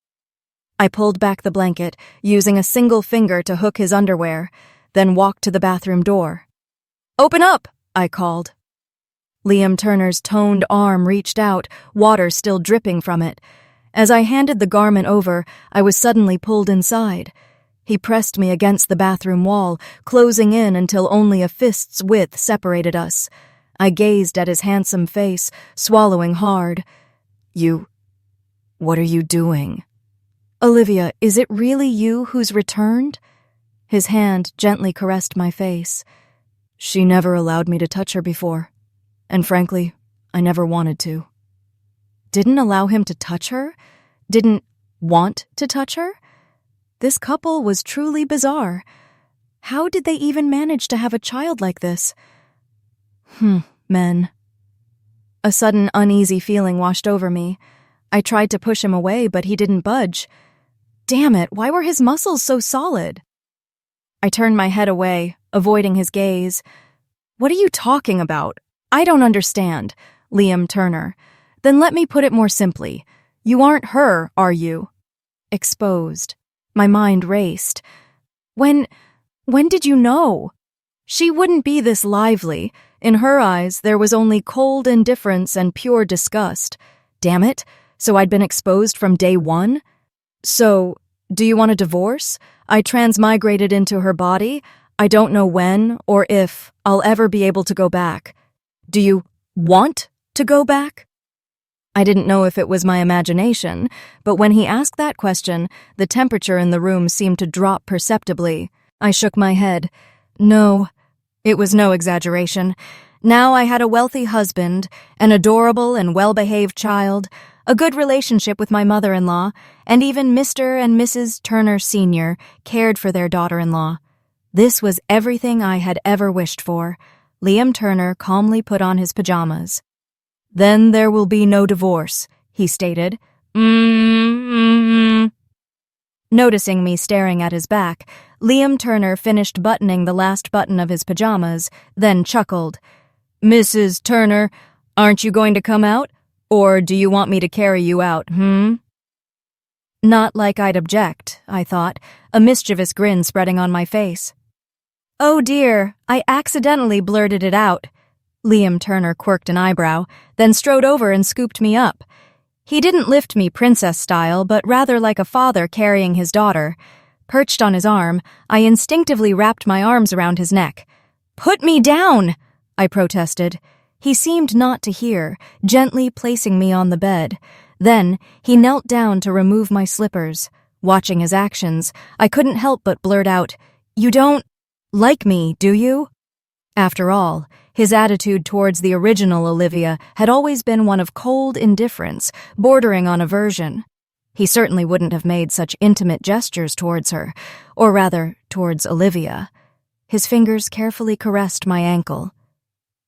I pulled back the blanket, using a single finger to hook his underwear, then walked to the bathroom door. "Open up," I called. Liam Turner's toned arm reached out, water still dripping from it. As I handed the garment over, I was suddenly pulled inside. He pressed me against the bathroom wall, closing in until only a fist's width separated us. I gazed at his handsome face, swallowing hard. What are you doing?" "Olivia, is it really you who's returned?" His hand gently caressed my face. "She never allowed me to touch her before. And frankly, I never wanted to." Didn't allow him to touch her? Didn't want to touch her? This couple was truly bizarre. How did they even manage to have a child like this? Men. A sudden uneasy feeling washed over me. I tried to push him away, but he didn't budge. Damn it, why were his muscles so solid? I turned my head away, avoiding his gaze. "What are you talking about? I don't understand." Liam Turner. "Then let me put it more simply. You aren't her, are you?" Exposed. My mind raced. When did you know? She wouldn't be this lively. In her eyes, there was only cold indifference and pure disgust. Damn it, so I'd been exposed from day one? "So, do you want a divorce? I transmigrated into her body. I don't know when or if I'll ever be able to go back. Do you want to go back?" I didn't know if it was my imagination, but when he asked that question, the temperature in the room seemed to drop perceptibly. I shook my head. No, it was no exaggeration. Now I had a wealthy husband, an adorable and well-behaved child, a good relationship with my mother-in-law, and even Mr. and Mrs. Turner Sr. cared for their daughter-in-law. This was everything I had ever wished for. Liam Turner calmly put on his pajamas. "Then there will be no divorce," he stated. Noticing me staring at his back, Liam Turner finished buttoning the last button of his pajamas, then chuckled. "Mrs. Turner, aren't you going to come out? Or do you want me to carry you out, Not like I'd object, I thought, a mischievous grin spreading on my face. "Oh dear, I accidentally blurted it out." Liam Turner quirked an eyebrow, then strode over and scooped me up. He didn't lift me princess style, but rather like a father carrying his daughter. Perched on his arm, I instinctively wrapped my arms around his neck. "Put me down!" I protested. He seemed not to hear, gently placing me on the bed. Then, he knelt down to remove my slippers. Watching his actions, I couldn't help but blurt out, "You don't like me, do you?" After all, his attitude towards the original Olivia had always been one of cold indifference, bordering on aversion. He certainly wouldn't have made such intimate gestures towards her, or rather, towards Olivia. His fingers carefully caressed my ankle.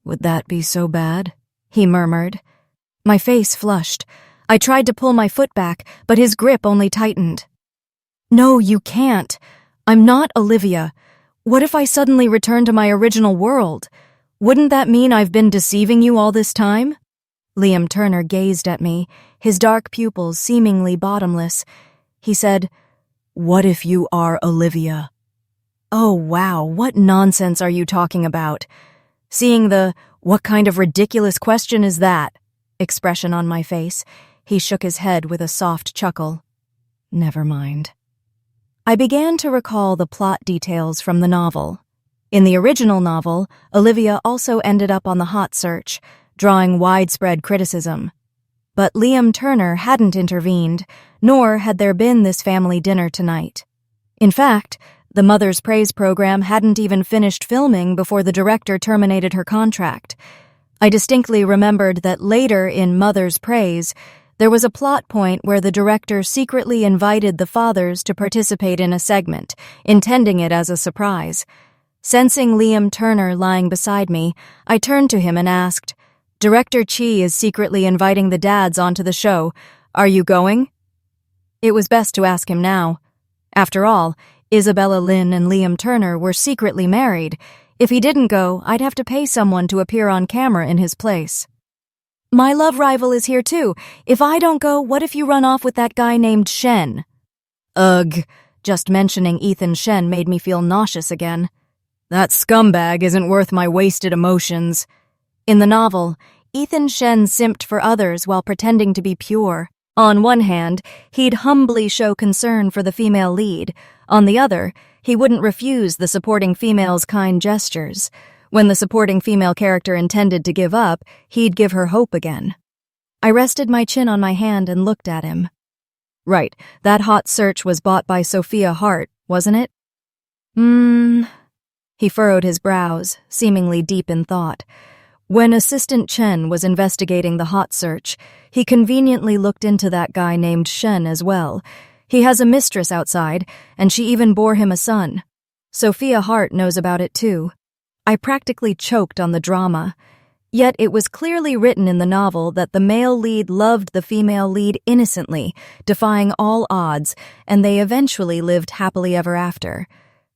"Would that be so bad?" he murmured. My face flushed. I tried to pull my foot back, but his grip only tightened. "No, you can't. I'm not Olivia. What if I suddenly return to my original world? Wouldn't that mean I've been deceiving you all this time?" Liam Turner gazed at me, his dark pupils seemingly bottomless. He said, "What if you are Olivia?" Oh wow, what nonsense are you talking about? Seeing the, "What kind of ridiculous question is that?" expression on my face, he shook his head with a soft chuckle. Never mind. I began to recall the plot details from the novel. In the original novel, Olivia also ended up on the hot search, drawing widespread criticism. But Liam Turner hadn't intervened, nor had there been this family dinner tonight. In fact, the Mother's Praise program hadn't even finished filming before the director terminated her contract. I distinctly remembered that later in Mother's Praise, there was a plot point where the director secretly invited the fathers to participate in a segment, intending it as a surprise. Sensing Liam Turner lying beside me, I turned to him and asked, "Director Chi is secretly inviting the dads onto the show. Are you going?" It was best to ask him now. After all, Isabella Lynn and Liam Turner were secretly married. If he didn't go, I'd have to pay someone to appear on camera in his place. "My love rival is here too. If I don't go, what if you run off with that guy named Shen?" Ugh, just mentioning Ethan Shen made me feel nauseous again. That scumbag isn't worth my wasted emotions. In the novel, Ethan Shen simped for others while pretending to be pure. On one hand, he'd humbly show concern for the female lead. On the other, he wouldn't refuse the supporting female's kind gestures. When the supporting female character intended to give up, he'd give her hope again. I rested my chin on my hand and looked at him. Right, that hot search was bought by Sophia Hart, wasn't it? He furrowed his brows, seemingly deep in thought. When Assistant Chen was investigating the hot search, he conveniently looked into that guy named Shen as well. He has a mistress outside, and she even bore him a son. Sophia Hart knows about it too. I practically choked on the drama. Yet it was clearly written in the novel that the male lead loved the female lead innocently, defying all odds, and they eventually lived happily ever after.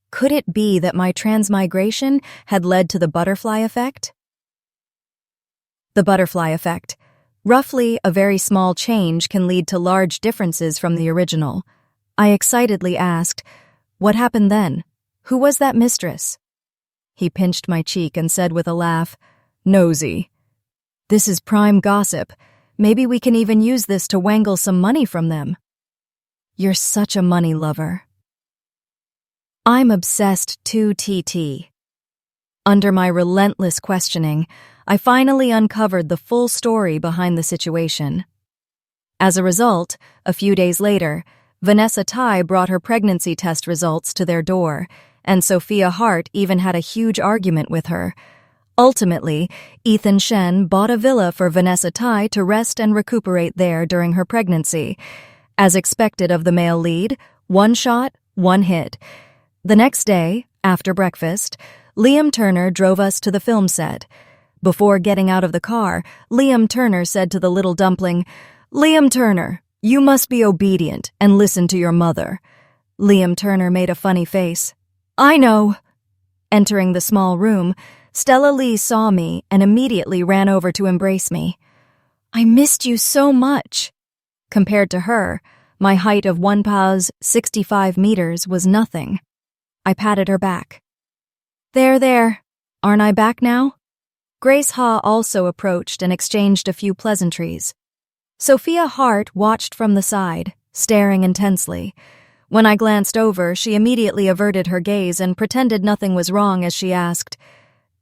Could it be that my transmigration had led to the butterfly effect? The butterfly effect. Roughly, a very small change can lead to large differences from the original. I excitedly asked, "What happened then? Who was that mistress?" He pinched my cheek and said with a laugh, "Nosy. This is prime gossip. Maybe we can even use this to wangle some money from them." You're such a money lover. I'm obsessed 2TT. Under my relentless questioning, I finally uncovered the full story behind the situation. As a result, a few days later, Vanessa Tai brought her pregnancy test results to their door, and Sophia Hart even had a huge argument with her. Ultimately, Ethan Shen bought a villa for Vanessa Tai to rest and recuperate there during her pregnancy. As expected of the male lead, one shot, one hit. The next day, after breakfast, Liam Turner drove us to the film set. Before getting out of the car, Liam Turner said to the little dumpling, "Liam Turner, you must be obedient and listen to your mother." Liam Turner made a funny face. "I know." Entering the small room, Stella Lee saw me and immediately ran over to embrace me. "I missed you so much." Compared to her, my height of 1.65 meters was nothing. I patted her back. There. Aren't I back now?" Grace Ha also approached and exchanged a few pleasantries. Sophia Hart watched from the side, staring intensely. When I glanced over, she immediately averted her gaze and pretended nothing was wrong as she asked,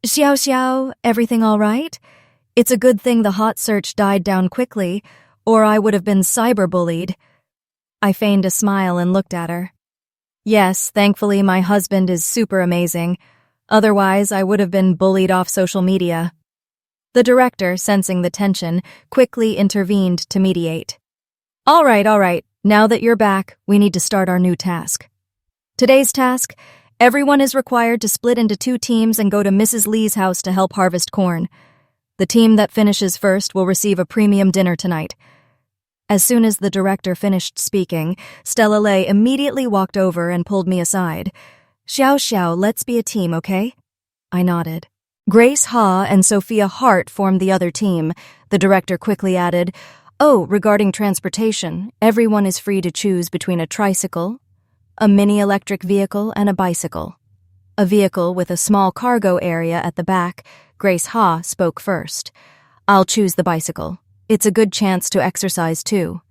Xiao, everything all right? It's a good thing the hot search died down quickly, or I would have been cyberbullied." I feigned a smile and looked at her. "Yes, thankfully my husband is super amazing. Otherwise, I would have been bullied off social media." The director, sensing the tension, quickly intervened to mediate. All right. Now that you're back, we need to start our new task. Today's task: everyone is required to split into 2 teams and go to Mrs. Lee's house to help harvest corn. The team that finishes first will receive a premium dinner tonight. As soon as the director finished speaking, Stella Lei immediately walked over and pulled me aside. Xiao, let's be a team, okay?" I nodded. Grace Ha and Sophia Hart formed the other team. The director quickly added, "Oh, regarding transportation, everyone is free to choose between a tricycle, a mini-electric vehicle, and a bicycle." A vehicle with a small cargo area at the back, Grace Ha spoke first. "I'll choose the bicycle. It's a good chance to exercise too."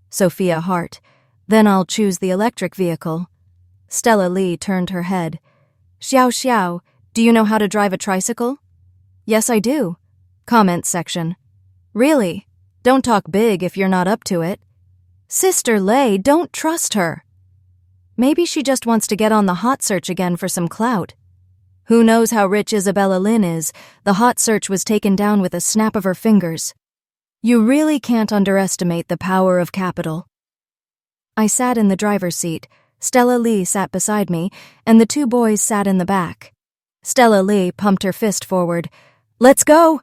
Sophia Hart, "Then I'll choose the electric vehicle." Stella Lee turned her head. Xiao, do you know how to drive a tricycle?" "Yes, I do." Comments section. "Really? Don't talk big if you're not up to it." "Sister Lei, don't trust her." "Maybe she just wants to get on the hot search again for some clout." "Who knows how rich Isabella Lynn is? The hot search was taken down with a snap of her fingers." "You really can't underestimate the power of capital." I sat in the driver's seat. Stella Lee sat beside me, and the 2 boys sat in the back. Stella Lee pumped her fist forward. "Let's go!"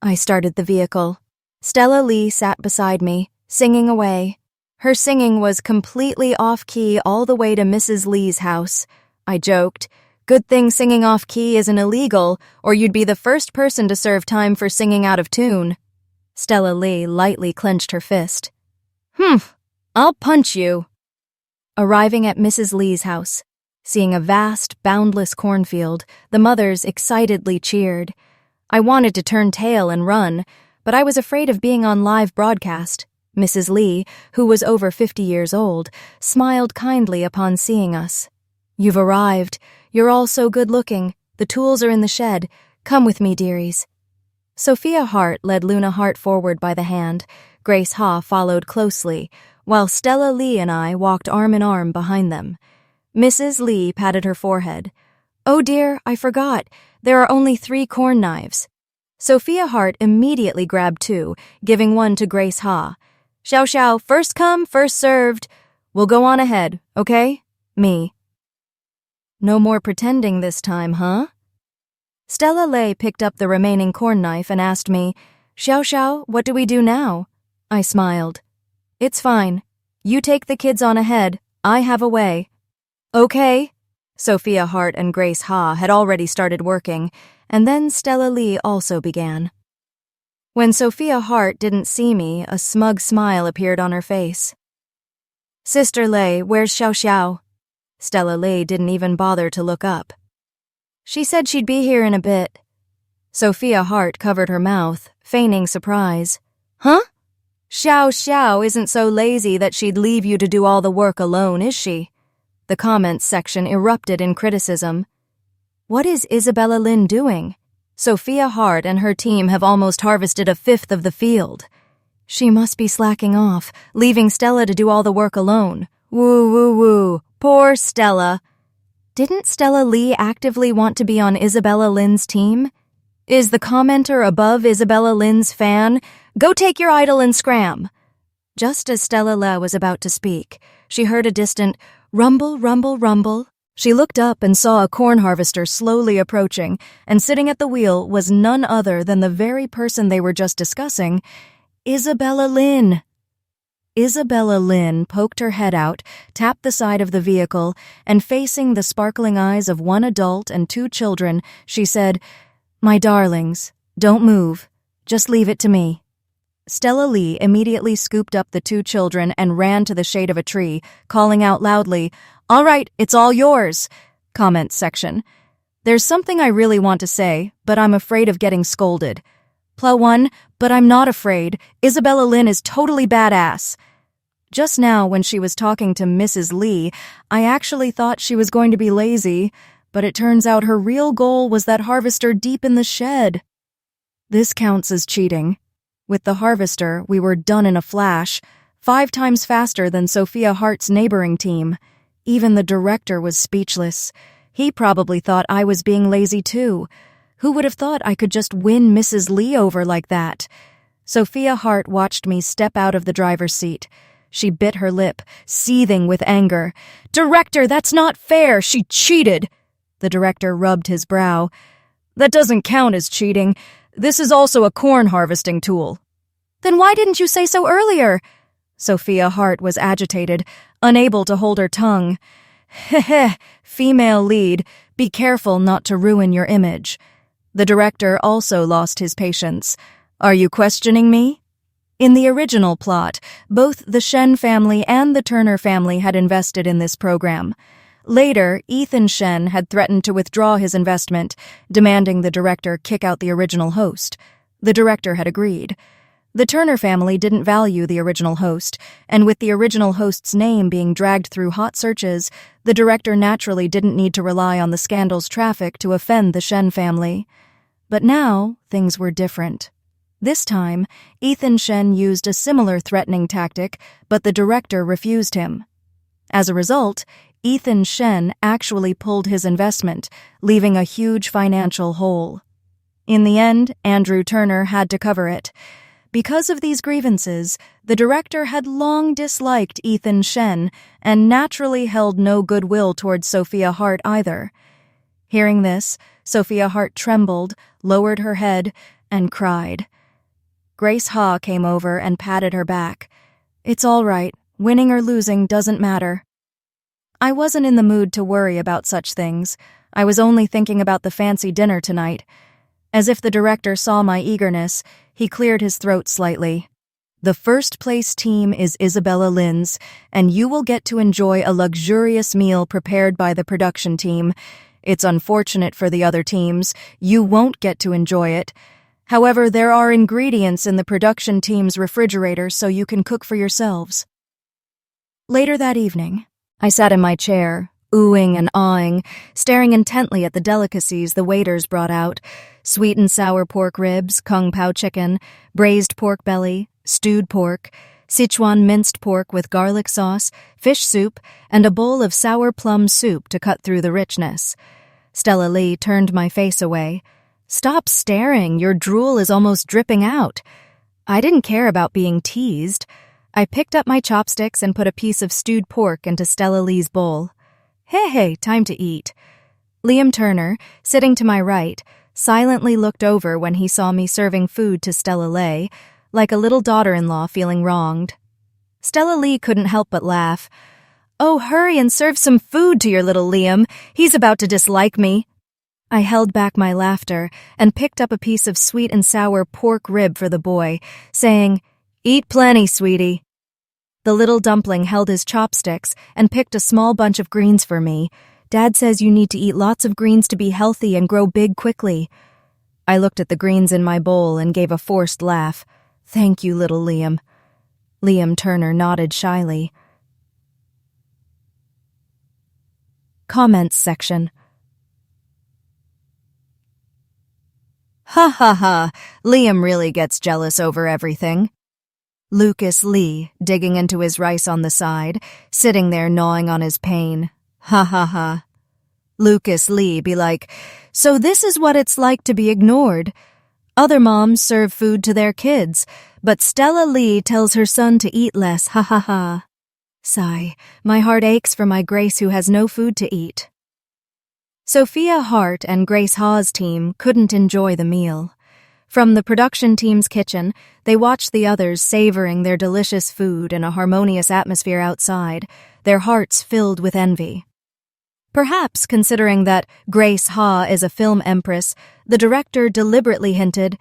I started the vehicle. Stella Lee sat beside me, singing away. Her singing was completely off-key all the way to Mrs. Lee's house. I joked, "Good thing singing off-key isn't illegal, or you'd be the first person to serve time for singing out of tune." Stella Lee lightly clenched her fist. I'll punch you." Arriving at Mrs. Lee's house, seeing a vast, boundless cornfield, the mothers excitedly cheered. I wanted to turn tail and run, but I was afraid of being on live broadcast. Mrs. Lee, who was over 50 years old, smiled kindly upon seeing us. "You've arrived. You're all so good-looking. The tools are in the shed. Come with me, dearies." Sophia Hart led Luna Hart forward by the hand. Grace Ha followed closely, while Stella Lee and I walked arm in arm behind them. Mrs. Lee patted her forehead. "Oh dear, I forgot. There are only 3 corn knives." Sophia Hart immediately grabbed 2, giving one to Grace Ha. "Xiao Xiao, first come, first served. We'll go on ahead, okay? Me." "No more pretending this time, huh?" Stella Lei picked up the remaining corn knife and asked me, "Xiao Xiao, what do we do now?" I smiled. "It's fine. You take the kids on ahead. I have a way." "Okay." Sophia Hart and Grace Ha had already started working, and then Stella Lee also began. When Sophia Hart didn't see me, a smug smile appeared on her face. "Sister Lei, where's Xiao Xiao?" Stella Lee didn't even bother to look up. "She said she'd be here in a bit." Sophia Hart covered her mouth, feigning surprise. "Huh? Xiao Xiao isn't so lazy that she'd leave you to do all the work alone, is she?" The comments section erupted in criticism. "What is Isabella Lin doing? Sophia Hart and her team have almost harvested 1/5 of the field. She must be slacking off, leaving Stella to do all the work alone. Woo, woo, woo. Poor Stella." Didn't Stella Lee actively want to be on Isabella Lin's team? Is the commenter above Isabella Lin's fan? Go take your idol and scram. Just as Stella Lee was about to speak, she heard a distant rumble, rumble, rumble. She looked up and saw a corn harvester slowly approaching, and sitting at the wheel was none other than the very person they were just discussing, Isabella Lin. Isabella Lin poked her head out, tapped the side of the vehicle, and facing the sparkling eyes of 1 adult and 2 children, she said, "My darlings, don't move. Just leave it to me." Stella Lee immediately scooped up the 2 children and ran to the shade of a tree, calling out loudly, "All right, it's all yours." Comments section. "There's something I really want to say, but I'm afraid of getting scolded." Pla 1, "But I'm not afraid. Isabella Lin is totally badass." Just now, when she was talking to Mrs. Lee, I actually thought she was going to be lazy, but it turns out her real goal was that harvester deep in the shed. This counts as cheating. With the harvester, we were done in a flash, 5 times faster than Sophia Hart's neighboring team. Even the director was speechless. He probably thought I was being lazy too. Who would have thought I could just win Mrs. Lee over like that? Sophia Hart watched me step out of the driver's seat. She bit her lip, seething with anger. "Director, that's not fair! She cheated!" The director rubbed his brow. "That doesn't count as cheating. This is also a corn harvesting tool." "Then why didn't you say so earlier?" Sophia Hart was agitated, unable to hold her tongue. "Heh, female lead. Be careful not to ruin your image." The director also lost his patience. "Are you questioning me?" In the original plot, both the Shen family and the Turner family had invested in this program. Later, Ethan Shen had threatened to withdraw his investment, demanding the director kick out the original host. The director had agreed. The Turner family didn't value the original host, and with the original host's name being dragged through hot searches, the director naturally didn't need to rely on the scandal's traffic to offend the Shen family. But now, things were different. This time, Ethan Shen used a similar threatening tactic, but the director refused him. As a result, Ethan Shen actually pulled his investment, leaving a huge financial hole. In the end, Andrew Turner had to cover it. Because of these grievances, the director had long disliked Ethan Shen and naturally held no goodwill towards Sophia Hart either. Hearing this, Sophia Hart trembled, lowered her head, and cried. Grace Ha came over and patted her back. It's all right. Winning or losing doesn't matter. I wasn't in the mood to worry about such things. I was only thinking about the fancy dinner tonight. As if the director saw my eagerness, he cleared his throat slightly. The first-place team is Isabella Lin's, and you will get to enjoy a luxurious meal prepared by the production team. It's unfortunate for the other teams. You won't get to enjoy it. However, there are ingredients in the production team's refrigerator so you can cook for yourselves. Later that evening, I sat in my chair, oohing and awing, staring intently at the delicacies the waiters brought out: sweet and sour pork ribs, kung pao chicken, braised pork belly, stewed pork, Sichuan minced pork with garlic sauce, fish soup, and a bowl of sour plum soup to cut through the richness. Stella Lee turned my face away. Stop staring, your drool is almost dripping out. I didn't care about being teased. I picked up my chopsticks and put a piece of stewed pork into Stella Lee's bowl. Hey, time to eat. Liam Turner, sitting to my right, silently looked over when he saw me serving food to Stella Lee, like a little daughter-in-law feeling wronged. Stella Lee couldn't help but laugh. Oh, hurry and serve some food to your little Liam. He's about to dislike me. I held back my laughter and picked up a piece of sweet and sour pork rib for the boy, saying, Eat plenty, sweetie. The little dumpling held his chopsticks and picked a small bunch of greens for me. Dad says you need to eat lots of greens to be healthy and grow big quickly. I looked at the greens in my bowl and gave a forced laugh. Thank you, little Liam. Liam Turner nodded shyly. Comments section. Ha ha ha, Liam really gets jealous over everything. Lucas Lee, digging into his rice on the side, sitting there gnawing on his pain. Ha ha ha. Lucas Lee be like, so this is what it's like to be ignored. Other moms serve food to their kids, but Stella Lee tells her son to eat less, ha ha ha. Sigh, my heart aches for my Grace who has no food to eat. Sophia Hart and Grace Ha's team couldn't enjoy the meal. From the production team's kitchen, they watched the others savoring their delicious food in a harmonious atmosphere outside, their hearts filled with envy. Perhaps, considering that Grace Ha is a film empress, the director deliberately hinted,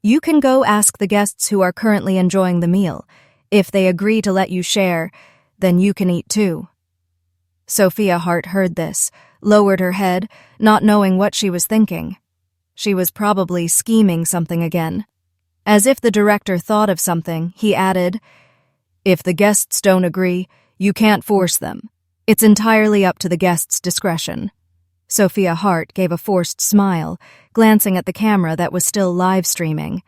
you can go ask the guests who are currently enjoying the meal. If they agree to let you share, then you can eat too. Sophia Hart heard this, lowered her head, not knowing what she was thinking. She was probably scheming something again. As if the director thought of something, he added, if the guests don't agree, you can't force them. It's entirely up to the guests' discretion. Sophia Hart gave a forced smile, glancing at the camera that was still live streaming.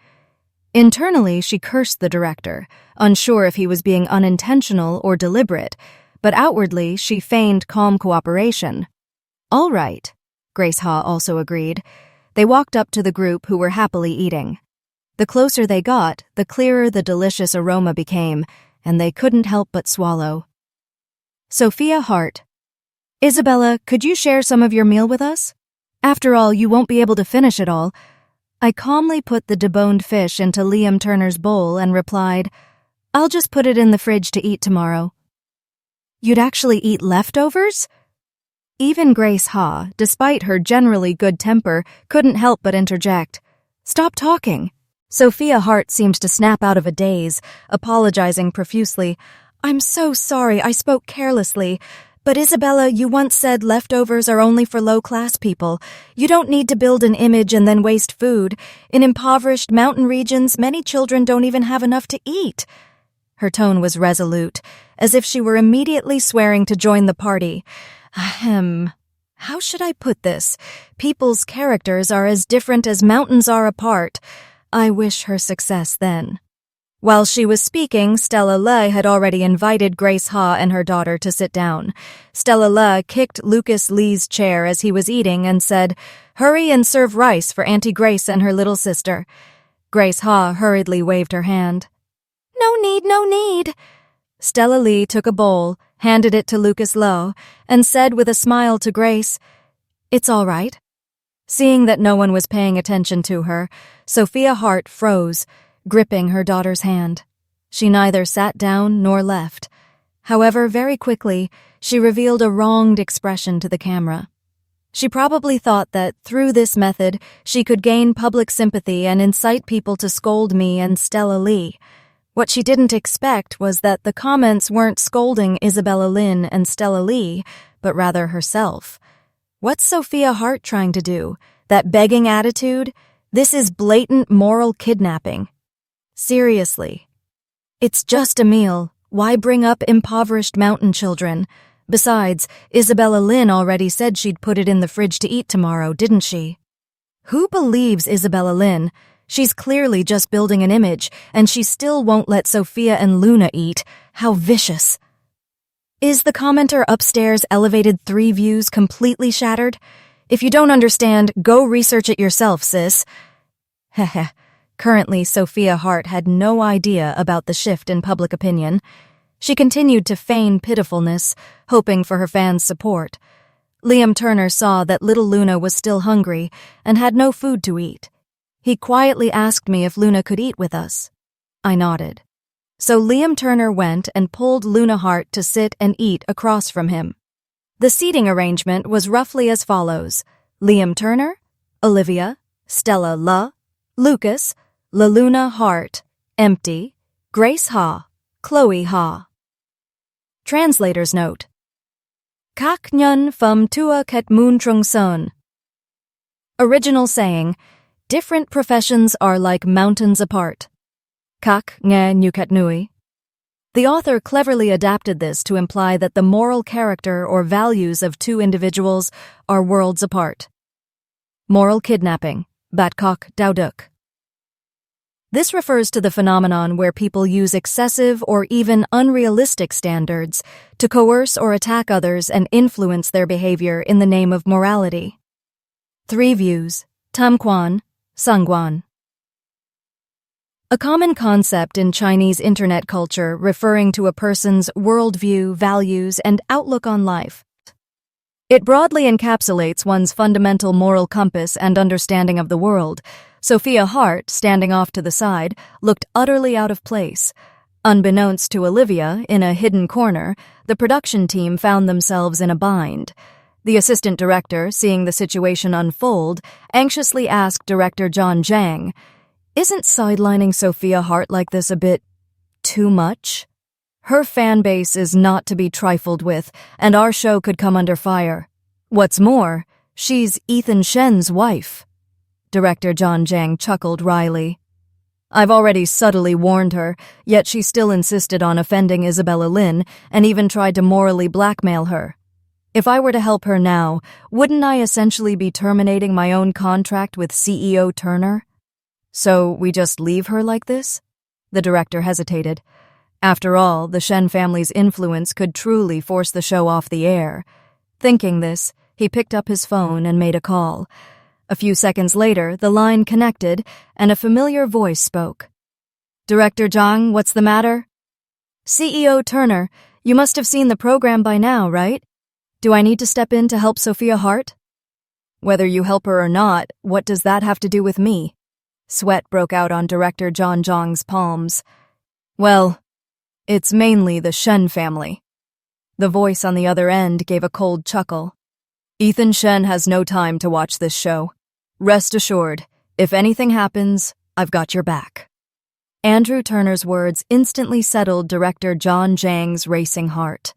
Internally, she cursed the director, unsure if he was being unintentional or deliberate, but outwardly she feigned calm cooperation. All right, Grace Ha also agreed. They walked up to the group who were happily eating. The closer they got, the clearer the delicious aroma became, and they couldn't help but swallow. Sophia Hart. Isabella, could you share some of your meal with us? After all, you won't be able to finish it all. I calmly put the deboned fish into Liam Turner's bowl and replied, I'll just put it in the fridge to eat tomorrow. You'd actually eat leftovers? Even Grace Ha, despite her generally good temper, couldn't help but interject. Stop talking. Sophia Hart seemed to snap out of a daze, apologizing profusely. I'm so sorry, I spoke carelessly. But Isabella, you once said leftovers are only for low-class people. You don't need to build an image and then waste food. In impoverished mountain regions, many children don't even have enough to eat. Her tone was resolute, as if she were immediately swearing to join the party. Ahem. How should I put this? People's characters are as different as mountains are apart. I wish her success then. While she was speaking, Stella Le had already invited Grace Ha and her daughter to sit down. Stella Le kicked Lucas Lee's chair as he was eating and said, Hurry and serve rice for Auntie Grace and her little sister. Grace Ha hurriedly waved her hand. No need, no need. Stella Lee took a bowl, handed it to Lucas Lowe, and said with a smile to Grace, It's all right. Seeing that no one was paying attention to her, Sophia Hart froze, gripping her daughter's hand. She neither sat down nor left. However, very quickly, she revealed a wronged expression to the camera. She probably thought that through this method, she could gain public sympathy and incite people to scold me and Stella Lee. What she didn't expect was that the comments weren't scolding Isabella Lynn and Stella Lee, but rather herself. What's Sophia Hart trying to do? That begging attitude? This is blatant moral kidnapping. Seriously. It's just a meal. Why bring up impoverished mountain children? Besides, Isabella Lynn already said she'd put it in the fridge to eat tomorrow, didn't she? Who believes Isabella Lynn? She's clearly just building an image, and she still won't let Sophia and Luna eat. How vicious. Is the commenter upstairs elevated 3 views completely shattered? If you don't understand, go research it yourself, sis. Heh. Currently, Sophia Hart had no idea about the shift in public opinion. She continued to feign pitifulness, hoping for her fans' support. Liam Turner saw that little Luna was still hungry and had no food to eat. He quietly asked me if Luna could eat with us. I nodded. So Liam Turner went and pulled Luna Hart to sit and eat across from him. The seating arrangement was roughly as follows: Liam Turner, Olivia, Stella La, Lucas, La Luna Hart, Empty, Grace Ha, Chloe Ha. Translator's note. Kak Nyun Phum Tua Ket Moon Trung Son. Original saying, different professions are like mountains apart. Kak Nge Nyuket Nui. The author cleverly adapted this to imply that the moral character or values of 2 individuals are worlds apart. Moral kidnapping, Batkok Dauduk. This refers to the phenomenon where people use excessive or even unrealistic standards to coerce or attack others and influence their behavior in the name of morality. 3 views, Tamquan, Sangguan. A common concept in Chinese internet culture referring to a person's worldview, values, and outlook on life. It broadly encapsulates one's fundamental moral compass and understanding of the world. Sophia Hart, standing off to the side, looked utterly out of place. Unbeknownst to Olivia, in a hidden corner, the production team found themselves in a bind. The assistant director, seeing the situation unfold, anxiously asked director John Zhang, "Isn't sidelining Sophia Hart like this a bit too much? Her fan base is not to be trifled with, and our show could come under fire. What's more, she's Ethan Shen's wife." Director John Zhang chuckled wryly. "I've already subtly warned her, yet she still insisted on offending Isabella Lynn and even tried to morally blackmail her. If I were to help her now, wouldn't I essentially be terminating my own contract with CEO Turner? So we just leave her like this?" The director hesitated. After all, the Shen family's influence could truly force the show off the air. Thinking this, he picked up his phone and made a call. A few seconds later, the line connected, and a familiar voice spoke. "Director Zhang, what's the matter?" "CEO Turner, you must have seen the program by now, right? Do I need to step in to help Sophia Hart?" "Whether you help her or not, what does that have to do with me?" Sweat broke out on Director John Zhang's palms. "Well, it's mainly the Shen family." The voice on the other end gave a cold chuckle. "Ethan Shen has no time to watch this show. Rest assured, if anything happens, I've got your back." Andrew Turner's words instantly settled Director John Zhang's racing heart.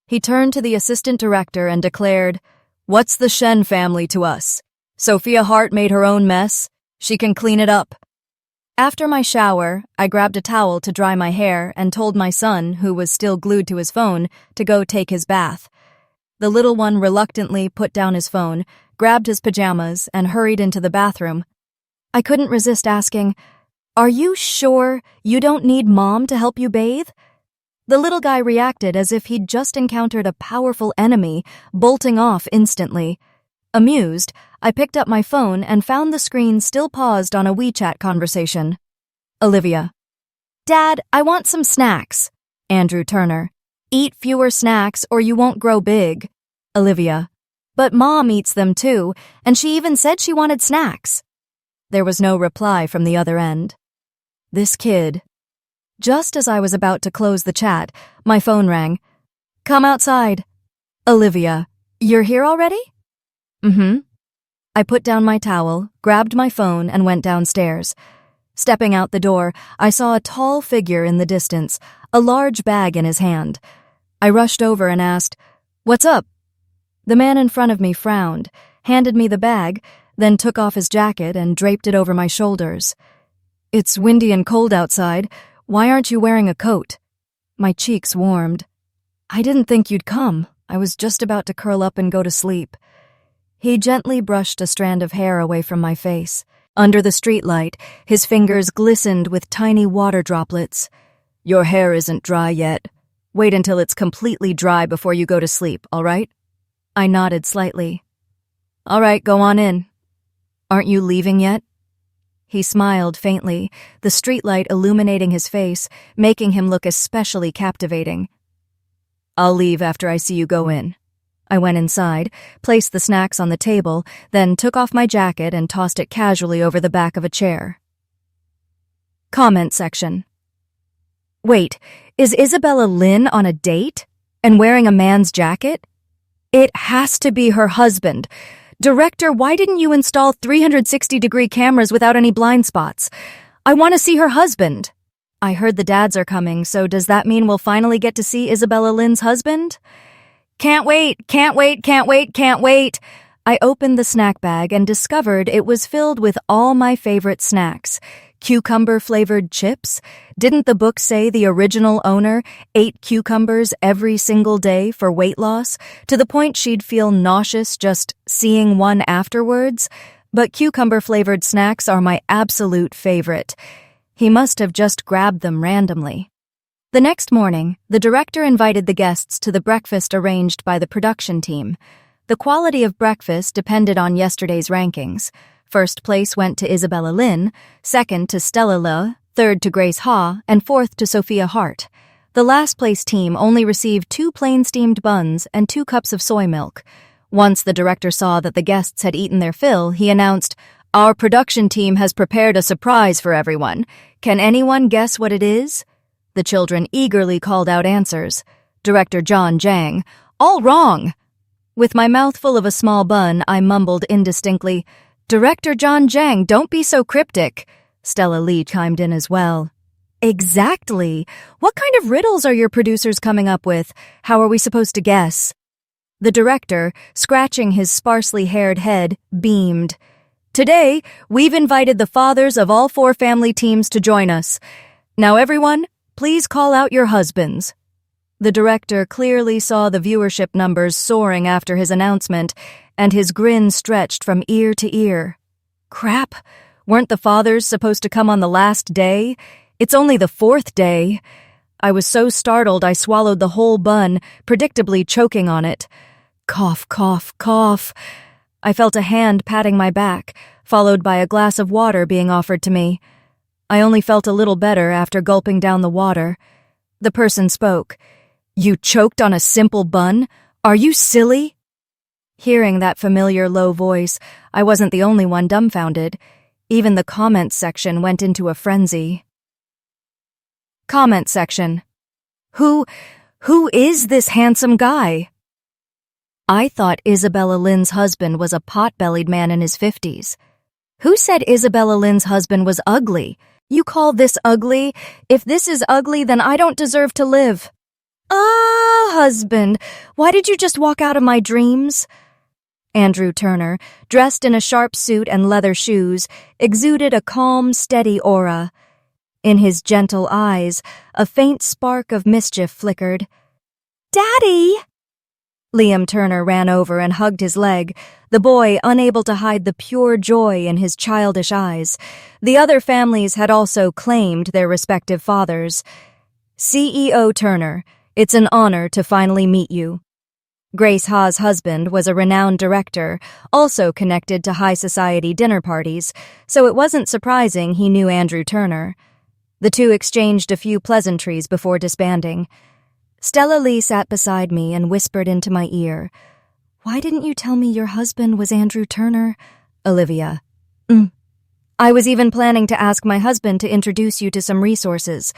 He turned to the assistant director and declared, "What's the Shen family to us? Sophia Hart made her own mess. She can clean it up." After my shower, I grabbed a towel to dry my hair and told my son, who was still glued to his phone, to go take his bath. The little one reluctantly put down his phone, grabbed his pajamas, and hurried into the bathroom. I couldn't resist asking, "Are you sure you don't need Mom to help you bathe?" The little guy reacted as if he'd just encountered a powerful enemy, bolting off instantly. Amused, I picked up my phone and found the screen still paused on a WeChat conversation. Olivia. "Dad, I want some snacks." Andrew Turner. "Eat fewer snacks or you won't grow big." Olivia. But Mom eats them too, and she even said she wanted snacks. There was no reply from the other end. This kid. Just as I was about to close the chat, my phone rang. Come outside. Olivia, you're here already? Mm-hmm. I put down my towel, grabbed my phone, and went downstairs. Stepping out the door, I saw a tall figure in the distance, a large bag in his hand. I rushed over and asked, "What's up?" The man in front of me frowned, handed me the bag, then took off his jacket and draped it over my shoulders. "It's windy and cold outside. Why aren't you wearing a coat?" My cheeks warmed. "I didn't think you'd come. I was just about to curl up and go to sleep." He gently brushed a strand of hair away from my face. Under the streetlight, his fingers glistened with tiny water droplets. "Your hair isn't dry yet. Wait until it's completely dry before you go to sleep, all right?" I nodded slightly. "All right, go on in." "Aren't you leaving yet?" He smiled faintly, the streetlight illuminating his face, making him look especially captivating. "I'll leave after I see you go in." I went inside, placed the snacks on the table, then took off my jacket and tossed it casually over the back of a chair. Comment section. Wait, is Isabella Lynn on a date? And wearing a man's jacket? It has to be her husband. Director, why didn't you install 360-degree cameras without any blind spots? I want to see her husband. I heard the dads are coming, so does that mean we'll finally get to see Isabella Lynn's husband? Can't wait, can't wait, can't wait, can't wait. I opened the snack bag and discovered it was filled with all my favorite snacks. Cucumber-flavored chips? Didn't the book say the original owner ate cucumbers every single day for weight loss, to the point she'd feel nauseous just seeing one afterwards? But cucumber-flavored snacks are my absolute favorite. He must have just grabbed them randomly. The next morning, the director invited the guests to the breakfast arranged by the production team. The quality of breakfast depended on yesterday's rankings. First place went to Isabella Lynn, second to Stella Le, third to Grace Ha, and fourth to Sophia Hart. The last place team only received 2 plain steamed buns and 2 cups of soy milk. Once the director saw that the guests had eaten their fill, he announced, "Our production team has prepared a surprise for everyone. Can anyone guess what it is?" The children eagerly called out answers. Director John Jang, "All wrong." With my mouth full of a small bun, I mumbled indistinctly, "Director John Jang, don't be so cryptic." Stella Lee chimed in as well. "Exactly. What kind of riddles are your producers coming up with? How are we supposed to guess?" The director, scratching his sparsely haired head, beamed. "Today, we've invited the fathers of all 4 family teams to join us. Now everyone, please call out your husbands." The director clearly saw the viewership numbers soaring after his announcement, and his grin stretched from ear to ear. Crap! Weren't the fathers supposed to come on the last day? It's only the 4th day. I was so startled I swallowed the whole bun, predictably choking on it. Cough, cough, cough. I felt a hand patting my back, followed by a glass of water being offered to me. I only felt a little better after gulping down the water. The person spoke. "You choked on a simple bun? Are you silly?" Hearing that familiar low voice, I wasn't the only one dumbfounded. Even the comments section went into a frenzy. Comment section. Who is this handsome guy? I thought Isabella Lynn's husband was a pot-bellied man in his 50s. Who said Isabella Lynn's husband was ugly? You call this ugly? If this is ugly, then I don't deserve to live. Husband, why did you just walk out of my dreams? Andrew Turner, dressed in a sharp suit and leather shoes, exuded a calm, steady aura. In his gentle eyes, a faint spark of mischief flickered. "Daddy!" Liam Turner ran over and hugged his leg, the boy unable to hide the pure joy in his childish eyes. The other families had also claimed their respective fathers. "CEO Turner, it's an honor to finally meet you." Grace Ha's husband was a renowned director, also connected to high society dinner parties, so it wasn't surprising he knew Andrew Turner. The two exchanged a few pleasantries before disbanding. Stella Lee sat beside me and whispered into my ear, Why didn't you tell me your husband was Andrew Turner? Olivia. I was even planning to ask my husband to introduce you to some resources.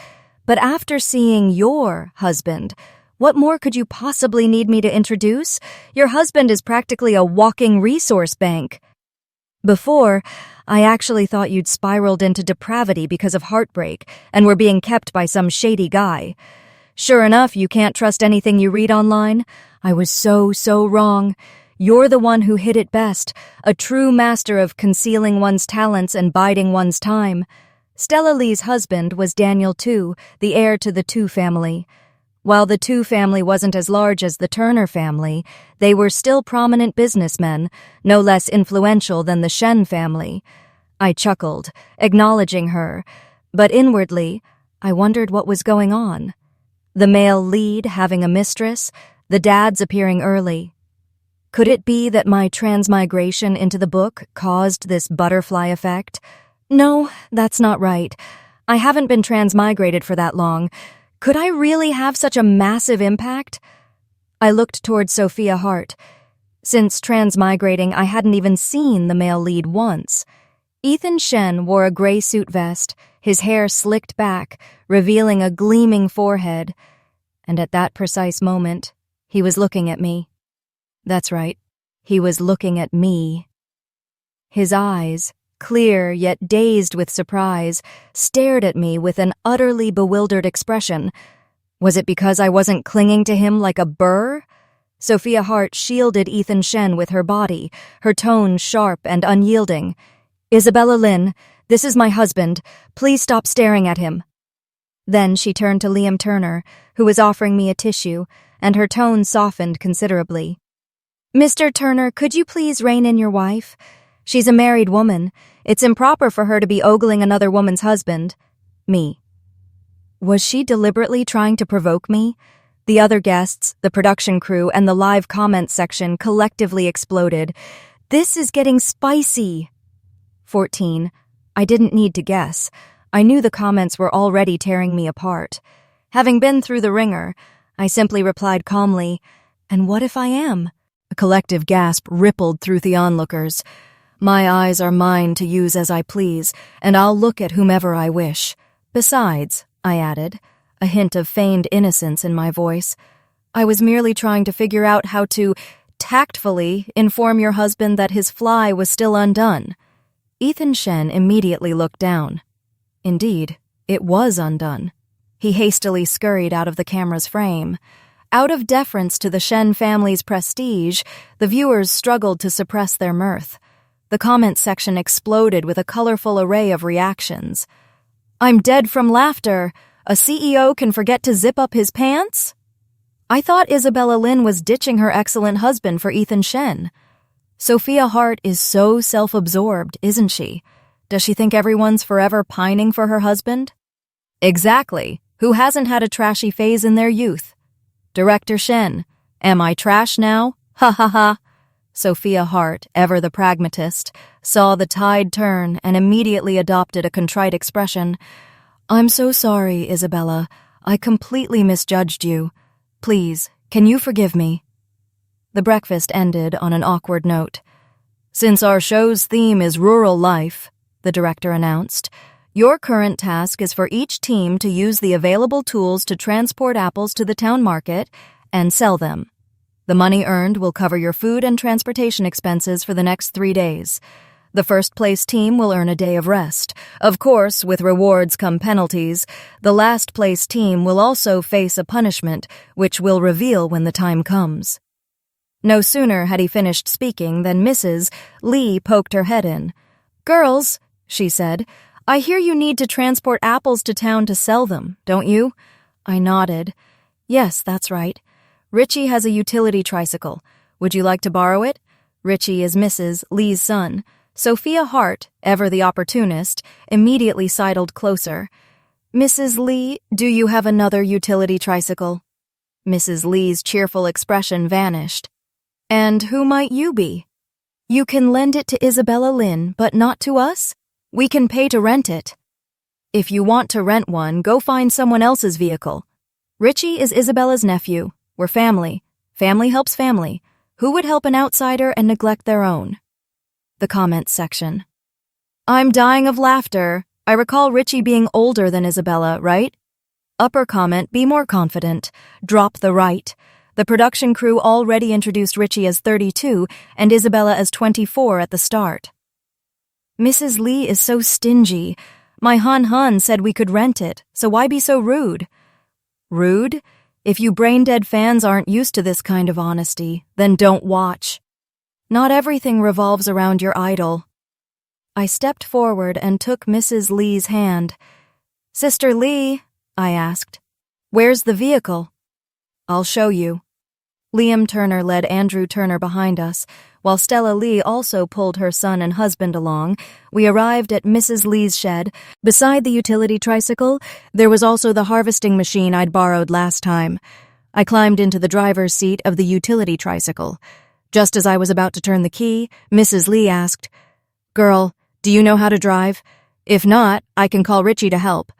But after seeing your husband, what more could you possibly need me to introduce? Your husband is practically a walking resource bank. Before, I actually thought you'd spiraled into depravity because of heartbreak and were being kept by some shady guy. Sure enough, you can't trust anything you read online. I was so wrong. You're the one who hid it best, a true master of concealing one's talents and biding one's time. Stella Lee's husband was Daniel Tu, the heir to the Tu family. While the Tu family wasn't as large as the Turner family, they were still prominent businessmen, no less influential than the Shen family. I chuckled, acknowledging her, but inwardly, I wondered what was going on. The male lead having a mistress, the dads appearing early. Could it be that my transmigration into the book caused this butterfly effect? No, that's not right. I haven't been transmigrated for that long. Could I really have such a massive impact? I looked toward Sophia Hart. Since transmigrating, I hadn't even seen the male lead once. Ethan Shen wore a gray suit vest, his hair slicked back, revealing a gleaming forehead. And at that precise moment, he was looking at me. That's right, he was looking at me. His eyes, clear yet dazed with surprise, stared at me with an utterly bewildered expression. Was it because I wasn't clinging to him like a burr? Sophia Hart shielded Ethan Shen with her body, her tone sharp and unyielding. Isabella Lynn, this is my husband. Please stop staring at him. Then she turned to Liam Turner, who was offering me a tissue, and her tone softened considerably. Mr. Turner, could you please rein in your wife? She's a married woman. It's improper for her to be ogling another woman's husband. Me. Was she deliberately trying to provoke me? The other guests, the production crew, and the live comments section collectively exploded. This is getting spicy. 14. I didn't need to guess. I knew the comments were already tearing me apart. Having been through the ringer, I simply replied calmly, and what if I am? A collective gasp rippled through the onlookers. My eyes are mine to use as I please, and I'll look at whomever I wish. Besides, I added, a hint of feigned innocence in my voice, I was merely trying to figure out how to tactfully inform your husband that his fly was still undone. Ethan Shen immediately looked down. Indeed, it was undone. He hastily scurried out of the camera's frame. Out of deference to the Shen family's prestige, the viewers struggled to suppress their mirth. The comments section exploded with a colorful array of reactions. I'm dead from laughter. A CEO can forget to zip up his pants? I thought Isabella Lynn was ditching her excellent husband for Ethan Shen. Sophia Hart is so self-absorbed, isn't she? Does she think everyone's forever pining for her husband? Exactly. Who hasn't had a trashy phase in their youth? Director Shen, am I trash now? Ha ha ha. Sophia Hart, ever the pragmatist, saw the tide turn and immediately adopted a contrite expression. I'm so sorry, Isabella. I completely misjudged you. Please, can you forgive me? The breakfast ended on an awkward note. Since our show's theme is rural life, the director announced, your current task is for each team to use the available tools to transport apples to the town market and sell them. The money earned will cover your food and transportation expenses for the next 3 days. The first-place team will earn a day of rest. Of course, with rewards come penalties. The last-place team will also face a punishment, which will reveal when the time comes. No sooner had he finished speaking than Mrs. Lee poked her head in. Girls, she said, I hear you need to transport apples to town to sell them, don't you? I nodded. Yes, that's right. Richie has a utility tricycle. Would you like to borrow it? Richie is Mrs. Lee's son. Sophia Hart, ever the opportunist, immediately sidled closer. Mrs. Lee, do you have another utility tricycle? Mrs. Lee's cheerful expression vanished. And who might you be? You can lend it to Isabella Lynn, but not to us? We can pay to rent it. If you want to rent one, go find someone else's vehicle. Richie is Isabella's nephew. We're family. Family helps family. Who would help an outsider and neglect their own? The comments section. I'm dying of laughter. I recall Richie being older than Isabella, right? Upper comment, be more confident. Drop the right. The production crew already introduced Richie as 32 and Isabella as 24 at the start. Mrs. Lee is so stingy. My hun said we could rent it, so why be so rude? Rude? If you brain-dead fans aren't used to this kind of honesty, then don't watch. Not everything revolves around your idol. I stepped forward and took Mrs. Lee's hand. Sister Lee, I asked, where's the vehicle? I'll show you. Liam Turner led Andrew Turner behind us. While Stella Lee also pulled her son and husband along, we arrived at Mrs. Lee's shed. Beside the utility tricycle, there was also the harvesting machine I'd borrowed last time. I climbed into the driver's seat of the utility tricycle. Just as I was about to turn the key, Mrs. Lee asked, Girl, do you know how to drive? If not, I can call Richie to help.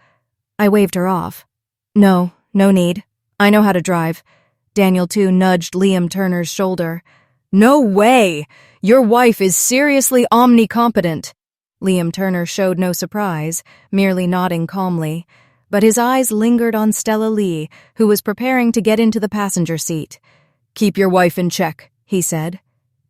I waved her off. No need. I know how to drive. Daniel, too, nudged Liam Turner's shoulder. No way! Your wife is seriously omnicompetent. Liam Turner showed no surprise, merely nodding calmly, but his eyes lingered on Stella Lee, who was preparing to get into the passenger seat. Keep your wife in check, he said.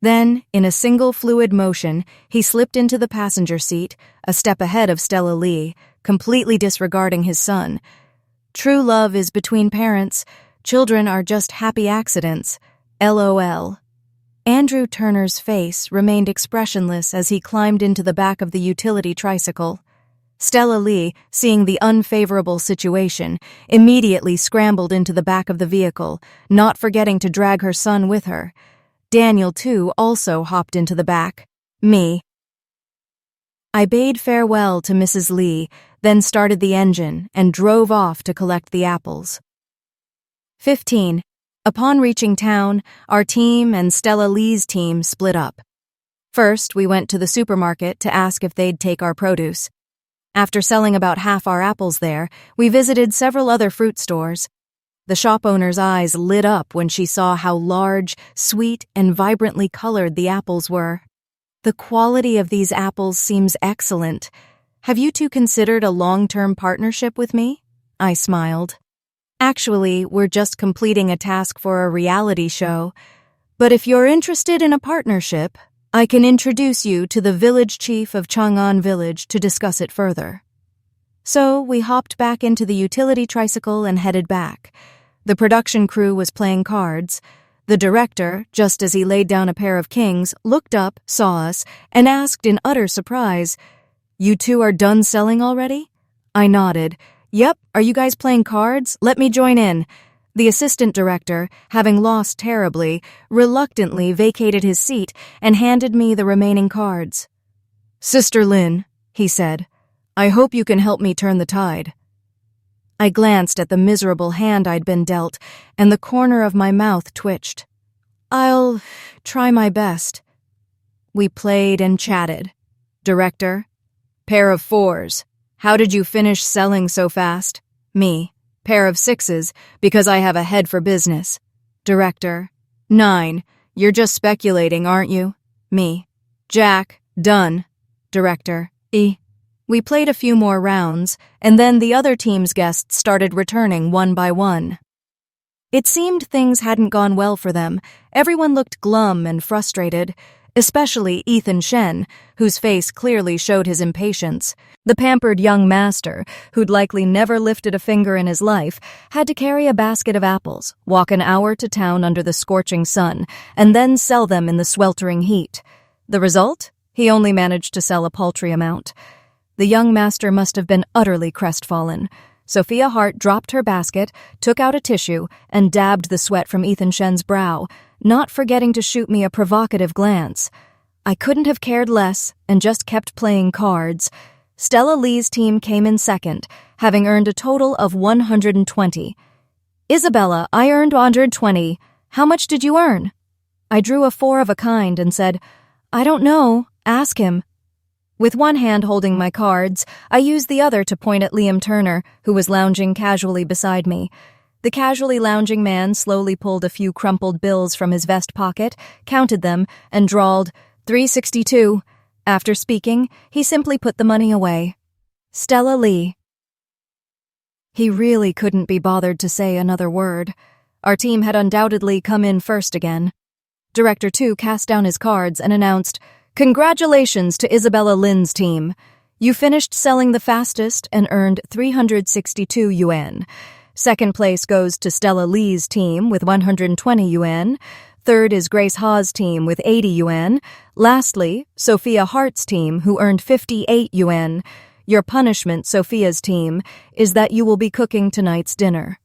Then, in a single fluid motion, he slipped into the passenger seat, a step ahead of Stella Lee, completely disregarding his son. True love is between parents. Children are just happy accidents. LOL. Andrew Turner's face remained expressionless as he climbed into the back of the utility tricycle. Stella Lee, seeing the unfavorable situation, immediately scrambled into the back of the vehicle, not forgetting to drag her son with her. Daniel, too, also hopped into the back. Me. I bade farewell to Mrs. Lee, then started the engine and drove off to collect the apples. 15. Upon reaching town, our team and Stella Lee's team split up. First, we went to the supermarket to ask if they'd take our produce. After selling about half our apples there, we visited several other fruit stores. The shop owner's eyes lit up when she saw how large, sweet, and vibrantly colored the apples were. The quality of these apples seems excellent. Have you two considered a long-term partnership with me? I smiled. Actually, we're just completing a task for a reality show. But if you're interested in a partnership, I can introduce you to the village chief of Chang'an Village to discuss it further. So we hopped back into the utility tricycle and headed back. The production crew was playing cards. The director, just as he laid down a pair of kings, looked up, saw us, and asked in utter surprise, You two are done selling already? I nodded. Yep, are you guys playing cards? Let me join in. The assistant director, having lost terribly, reluctantly vacated his seat and handed me the remaining cards. Sister Lin, he said, I hope you can help me turn the tide. I glanced at the miserable hand I'd been dealt, and the corner of my mouth twitched. I'll try my best. We played and chatted. Director, pair of 4s. How did you finish selling so fast? Me. Pair of 6s, because I have a head for business. Director. 9. You're just speculating, aren't you? Me. Jack. Done. Director. E. We played a few more rounds, and then the other team's guests started returning one by one. It seemed things hadn't gone well for them. Everyone looked glum and frustrated, especially Ethan Shen, whose face clearly showed his impatience. The pampered young master, who'd likely never lifted a finger in his life, had to carry a basket of apples, walk an hour to town under the scorching sun, and then sell them in the sweltering heat. The result? He only managed to sell a paltry amount. The young master must have been utterly crestfallen. Sophia Hart dropped her basket, took out a tissue, and dabbed the sweat from Ethan Shen's brow, not forgetting to shoot me a provocative glance. I couldn't have cared less and just kept playing cards. Stella Lee's team came in second, having earned a total of 120. Isabella, I earned 120. How much did you earn? I drew a 4 of a kind and said, I don't know. Ask him. With one hand holding my cards, I used the other to point at Liam Turner, who was lounging casually beside me. The casually lounging man slowly pulled a few crumpled bills from his vest pocket, counted them, and drawled, "$362. After speaking, he simply put the money away. Stella Lee. He really couldn't be bothered to say another word. Our team had undoubtedly come in first again. Director 2 cast down his cards and announced, "Congratulations to Isabella Lin's team. You finished selling the fastest and earned 362 yuan. Second place goes to Stella Lee's team with 120 yuan. Third is Grace Ha's team with 80 yuan. Lastly, Sophia Hart's team, who earned 58 yuan. Your punishment, Sophia's team, is that you will be cooking tonight's dinner."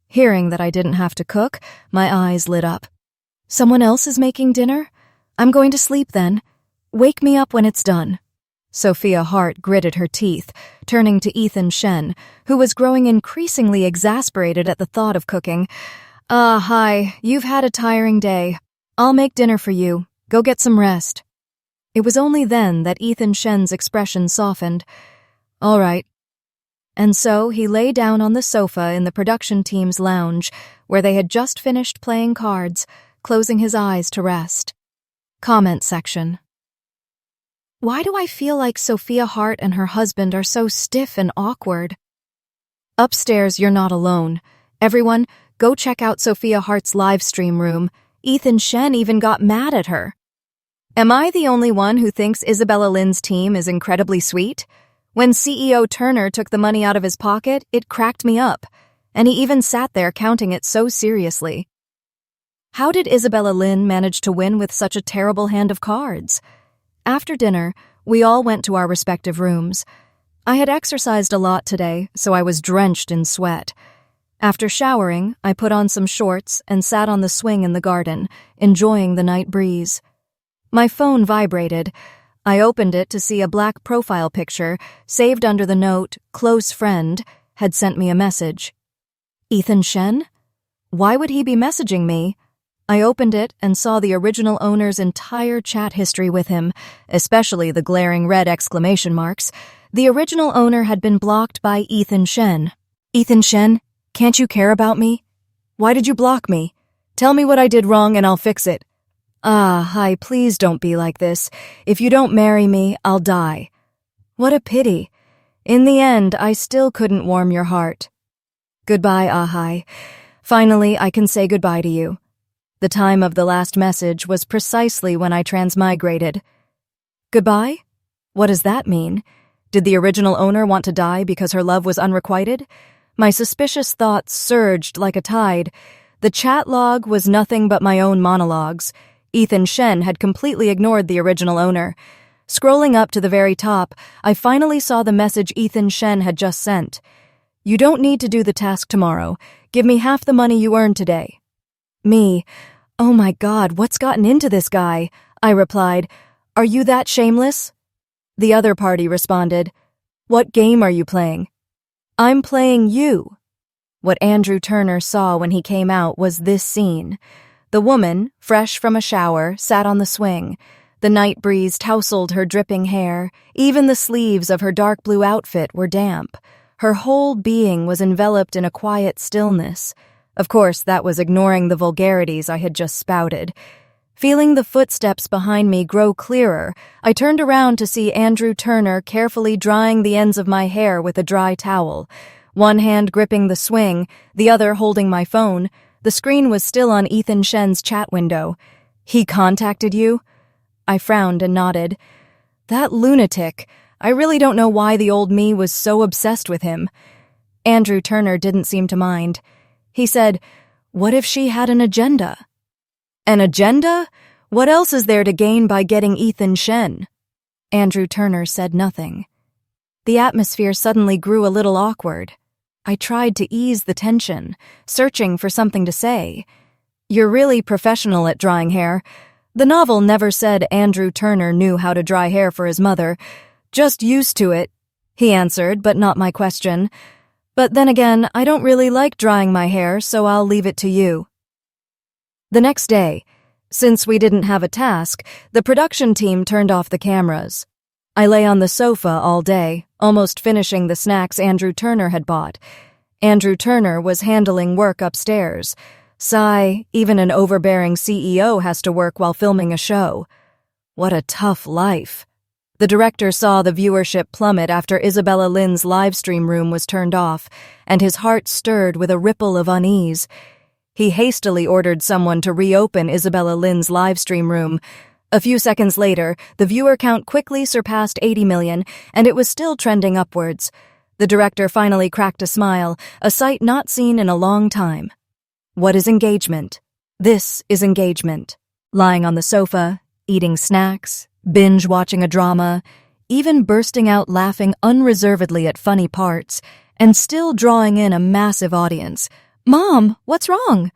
Hearing that I didn't have to cook, my eyes lit up. Someone else is making dinner? I'm going to sleep then. Wake me up when it's done. Sophia Hart gritted her teeth, turning to Ethan Shen, who was growing increasingly exasperated at the thought of cooking. Hi, you've had a tiring day. I'll make dinner for you. Go get some rest." It was only then that Ethan Shen's expression softened. "All right." And so he lay down on the sofa in the production team's lounge, where they had just finished playing cards, closing his eyes to rest. Comment section. Why do I feel like Sophia Hart and her husband are so stiff and awkward? Upstairs, you're not alone. Everyone, go check out Sophia Hart's live stream room. Ethan Shen even got mad at her. Am I the only one who thinks Isabella Lin's team is incredibly sweet? When CEO Turner took the money out of his pocket, it cracked me up, and he even sat there counting it so seriously. How did Isabella Lin manage to win with such a terrible hand of cards? After dinner, we all went to our respective rooms. I had exercised a lot today, so I was drenched in sweat. After showering, I put on some shorts and sat on the swing in the garden, enjoying the night breeze. My phone vibrated. I opened it to see a black profile picture, saved under the note, "Close friend," had sent me a message. Ethan Shen? Why would he be messaging me? I opened it and saw the original owner's entire chat history with him, especially the glaring red exclamation marks. The original owner had been blocked by Ethan Shen. "Ethan Shen, can't you care about me? Why did you block me? Tell me what I did wrong and I'll fix it. Hi, please don't be like this. If you don't marry me, I'll die." What a pity. In the end, I still couldn't warm your heart. Goodbye, Ahai. Finally, I can say goodbye to you. The time of the last message was precisely when I transmigrated. Goodbye? What does that mean? Did the original owner want to die because her love was unrequited? My suspicious thoughts surged like a tide. The chat log was nothing but my own monologues. Ethan Shen had completely ignored the original owner. Scrolling up to the very top, I finally saw the message Ethan Shen had just sent. "You don't need to do the task tomorrow. Give me half the money you earned today." Me. "Oh my God, what's gotten into this guy?" I replied. "Are you that shameless?" The other party responded, "What game are you playing?" "I'm playing you." What Andrew Turner saw when he came out was this scene. The woman, fresh from a shower, sat on the swing. The night breeze tousled her dripping hair. Even the sleeves of her dark blue outfit were damp. Her whole being was enveloped in a quiet stillness. Of course, that was ignoring the vulgarities I had just spouted. Feeling the footsteps behind me grow clearer, I turned around to see Andrew Turner carefully drying the ends of my hair with a dry towel. One hand gripping the swing, the other holding my phone. The screen was still on Ethan Shen's chat window. "He contacted you?" I frowned and nodded. That lunatic. I really don't know why the old me was so obsessed with him. Andrew Turner didn't seem to mind. He said, "What if she had an agenda?" "An agenda? What else is there to gain by getting Ethan Shen?" Andrew Turner said nothing. The atmosphere suddenly grew a little awkward. I tried to ease the tension, searching for something to say. "You're really professional at drying hair. The novel never said Andrew Turner knew how to dry hair for his mother. Just used to it," he answered, but not my question. "But then again, I don't really like drying my hair, so I'll leave it to you." The next day, since we didn't have a task, the production team turned off the cameras. I lay on the sofa all day, almost finishing the snacks Andrew Turner had bought. Andrew Turner was handling work upstairs. Sigh, even an overbearing CEO has to work while filming a show. What a tough life. The director saw the viewership plummet after Isabella Lynn's livestream room was turned off, and his heart stirred with a ripple of unease. He hastily ordered someone to reopen Isabella Lynn's livestream room. A few seconds later, the viewer count quickly surpassed 80 million, and it was still trending upwards. The director finally cracked a smile, a sight not seen in a long time. What is engagement? This is engagement. Lying on the sofa, eating snacks, binge-watching a drama, even bursting out laughing unreservedly at funny parts, and still drawing in a massive audience. "Mom, what's wrong?"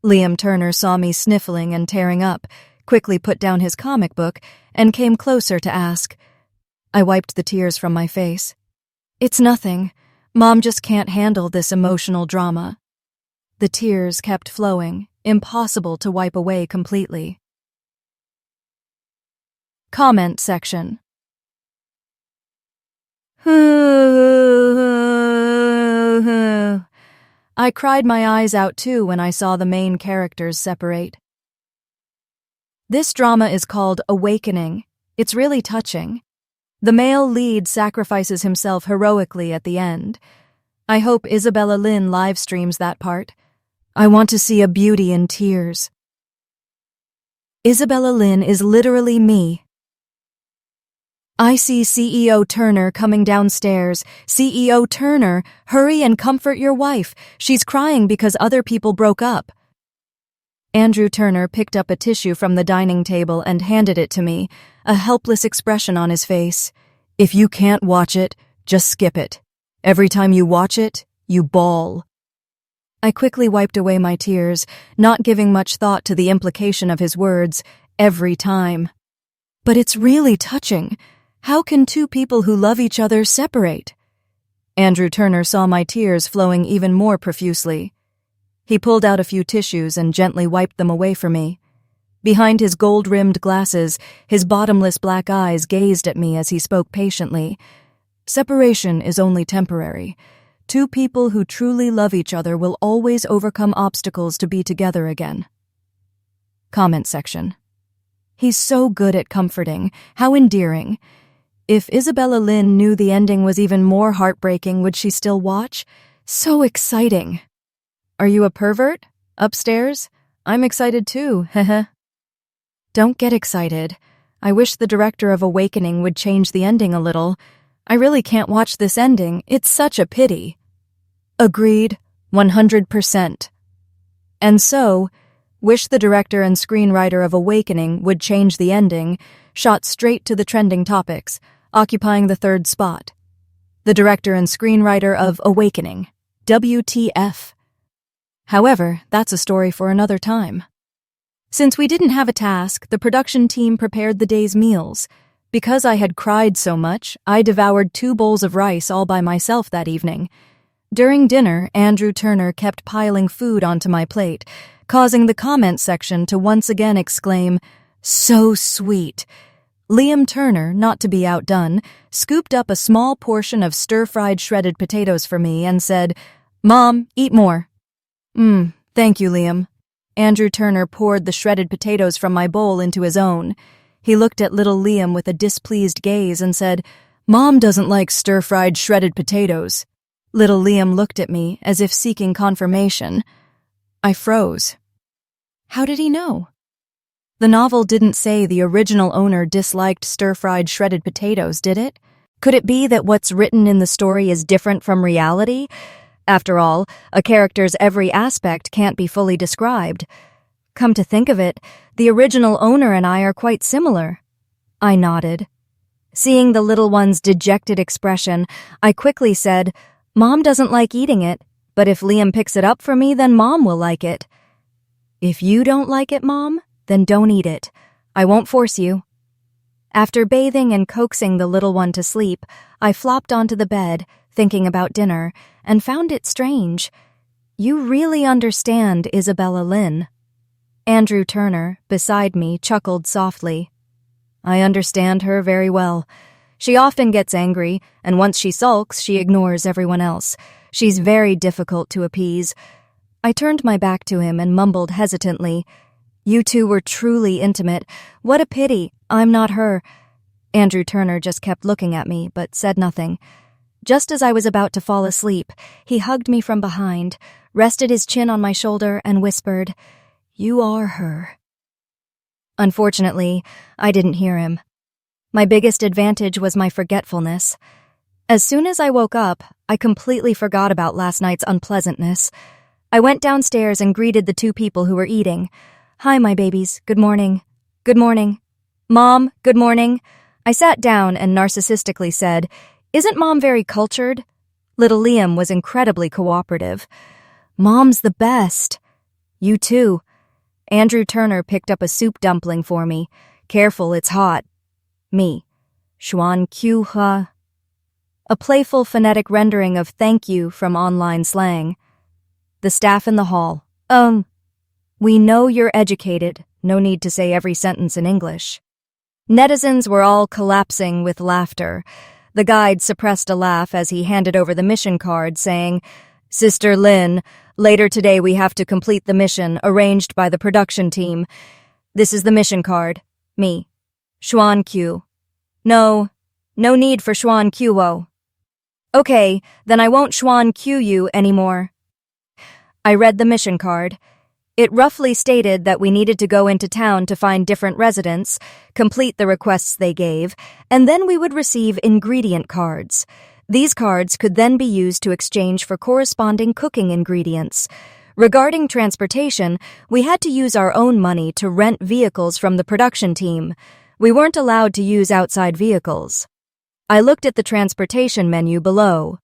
Liam Turner saw me sniffling and tearing up, quickly put down his comic book, and came closer to ask. I wiped the tears from my face. "It's nothing. Mom just can't handle this emotional drama." The tears kept flowing, impossible to wipe away completely. Comment section. I cried my eyes out too when I saw the main characters separate. This drama is called Awakening. It's really touching. The male lead sacrifices himself heroically at the end. I hope Isabella Lynn live streams that part. I want to see a beauty in tears. Isabella Lynn is literally me. I see CEO Turner coming downstairs. CEO Turner, hurry and comfort your wife. She's crying because other people broke up. Andrew Turner picked up a tissue from the dining table and handed it to me, a helpless expression on his face. If you can't watch it, just skip it. Every time you watch it, you bawl. I quickly wiped away my tears, not giving much thought to the implication of his words, every time. But it's really touching. How can two people who love each other separate? Andrew Turner saw my tears flowing even more profusely. He pulled out a few tissues and gently wiped them away for me. Behind his gold-rimmed glasses, his bottomless black eyes gazed at me as he spoke patiently. Separation is only temporary. Two people who truly love each other will always overcome obstacles to be together again. Comment section. He's so good at comforting. How endearing. If Isabella Lynn knew the ending was even more heartbreaking, would she still watch? So exciting. Are you a pervert? Upstairs? I'm excited too, heh. Don't get excited. I wish the director of Awakening would change the ending a little. I really can't watch this ending. It's such a pity. Agreed, 100%. And so, wish the director and screenwriter of Awakening would change the ending, shot straight to the trending topics, occupying the third spot. The director and screenwriter of Awakening. WTF. However, that's a story for another time. Since we didn't have a task, the production team prepared the day's meals. Because I had cried so much, I devoured 2 bowls of rice all by myself that evening. During dinner, Andrew Turner kept piling food onto my plate, causing the comment section to once again exclaim, "So sweet." Liam Turner, not to be outdone, scooped up a small portion of stir-fried shredded potatoes for me and said, "Mom, eat more." Thank you, Liam." Andrew Turner poured the shredded potatoes from my bowl into his own. He looked at little Liam with a displeased gaze and said, "Mom doesn't like stir-fried shredded potatoes." Little Liam looked at me as if seeking confirmation. I froze. How did he know? The novel didn't say the original owner disliked stir-fried shredded potatoes, did it? Could it be that what's written in the story is different from reality? After all, a character's every aspect can't be fully described. Come to think of it, the original owner and I are quite similar. I nodded. Seeing the little one's dejected expression, I quickly said, "Mom doesn't like eating it, but if Liam picks it up for me, then Mom will like it." "If you don't like it, Mom, then don't eat it. I won't force you." After bathing and coaxing the little one to sleep, I flopped onto the bed, thinking about dinner, and found it strange. You really understand Isabella Lynn. Andrew Turner, beside me, chuckled softly. I understand her very well. She often gets angry, and once she sulks, she ignores everyone else. She's very difficult to appease. I turned my back to him and mumbled hesitantly, "You two were truly intimate. What a pity. I'm not her." Andrew Turner just kept looking at me, but said nothing. Just as I was about to fall asleep, he hugged me from behind, rested his chin on my shoulder, and whispered, "You are her." Unfortunately, I didn't hear him. My biggest advantage was my forgetfulness. As soon as I woke up, I completely forgot about last night's unpleasantness. I went downstairs and greeted the two people who were eating. "Hi, my babies. Good morning." "Good morning." "Mom, good morning." I sat down and narcissistically said, "Isn't Mom very cultured?" Little Liam was incredibly cooperative. "Mom's the best." "You too." Andrew Turner picked up a soup dumpling for me. "Careful, it's hot." Me. "Xuan Q ha." A playful phonetic rendering of "thank you" from online slang. The staff in the hall. We know you're educated. No need to say every sentence in English." Netizens were all collapsing with laughter. The guide suppressed a laugh as he handed over the mission card, saying, "Sister Lin, later today we have to complete the mission arranged by the production team. This is the mission card." Me. "Xuan Q." No need for Xuan Q-wo." "Okay, then I won't Xuan Q you anymore." I read the mission card. It roughly stated that we needed to go into town to find different residents, complete the requests they gave, and then we would receive ingredient cards. These cards could then be used to exchange for corresponding cooking ingredients. Regarding transportation, we had to use our own money to rent vehicles from the production team. We weren't allowed to use outside vehicles. I looked at the transportation menu below.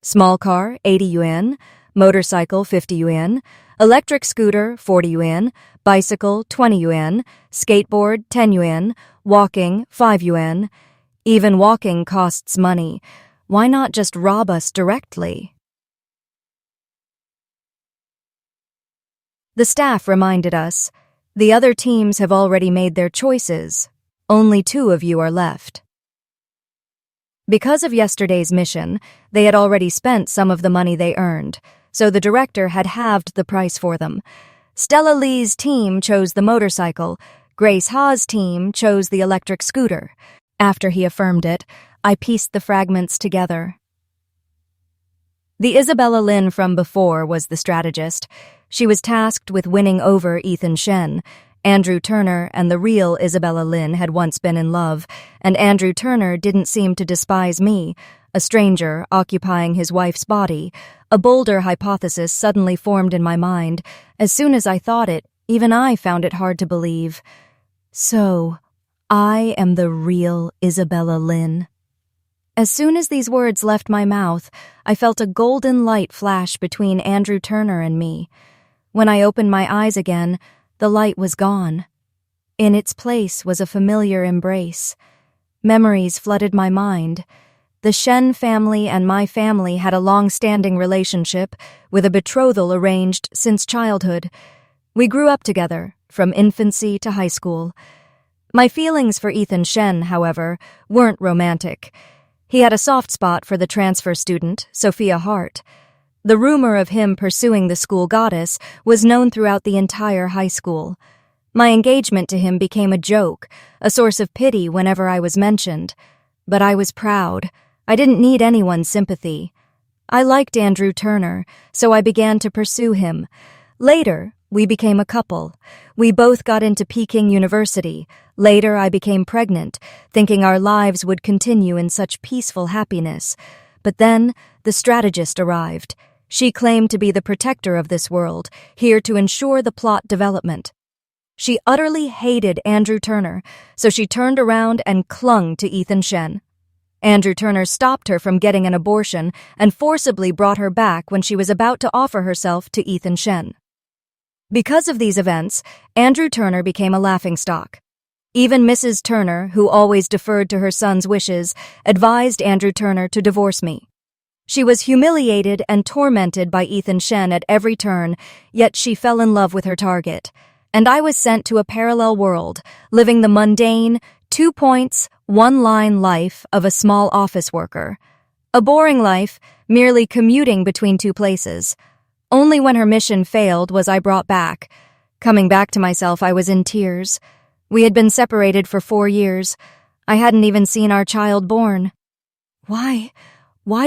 Small car, 80 yuan, motorcycle, 50 yuan, electric scooter, 40 yuan, bicycle, 20 yuan, skateboard, 10 yuan, walking, 5 yuan. Even walking costs money. Why not just rob us directly? The staff reminded us, "The other teams have already made their choices. Only 2 of you are left." Because of yesterday's mission, they had already spent some of the money they earned, so the director had halved the price for them. Stella Lee's team chose the motorcycle. Grace Ha's team chose the electric scooter. After he affirmed it, I pieced the fragments together. The Isabella Lin from before was the strategist. She was tasked with winning over Ethan Shen. Andrew Turner and the real Isabella Lin had once been in love, and Andrew Turner didn't seem to despise me, a stranger occupying his wife's body. A bolder hypothesis suddenly formed in my mind. As soon as I thought it, even I found it hard to believe. So, I am the real Isabella Lin. As soon as these words left my mouth, I felt a golden light flash between Andrew Turner and me. When I opened my eyes again, the light was gone. In its place was a familiar embrace. Memories flooded my mind. The Shen family and my family had a long-standing relationship, with a betrothal arranged since childhood. We grew up together, from infancy to high school. My feelings for Ethan Shen, however, weren't romantic. He had a soft spot for the transfer student, Sophia Hart. The rumor of him pursuing the school goddess was known throughout the entire high school. My engagement to him became a joke, a source of pity whenever I was mentioned. But I was proud. I didn't need anyone's sympathy. I liked Andrew Turner, so I began to pursue him. Later, we became a couple. We both got into Peking University. Later, I became pregnant, thinking our lives would continue in such peaceful happiness. But then, the strategist arrived. She claimed to be the protector of this world, here to ensure the plot development. She utterly hated Andrew Turner, so she turned around and clung to Ethan Shen. Andrew Turner stopped her from getting an abortion and forcibly brought her back when she was about to offer herself to Ethan Shen. Because of these events, Andrew Turner became a laughingstock. Even Mrs. Turner, who always deferred to her son's wishes, advised Andrew Turner to divorce me. She was humiliated and tormented by Ethan Shen at every turn, yet she fell in love with her target. And I was sent to a parallel world, living the mundane, 2 points, 1 line life of a small office worker. A boring life, merely commuting between two places. Only when her mission failed was I brought back. Coming back to myself, I was in tears. We had been separated for 4 years. I hadn't even seen our child born. Why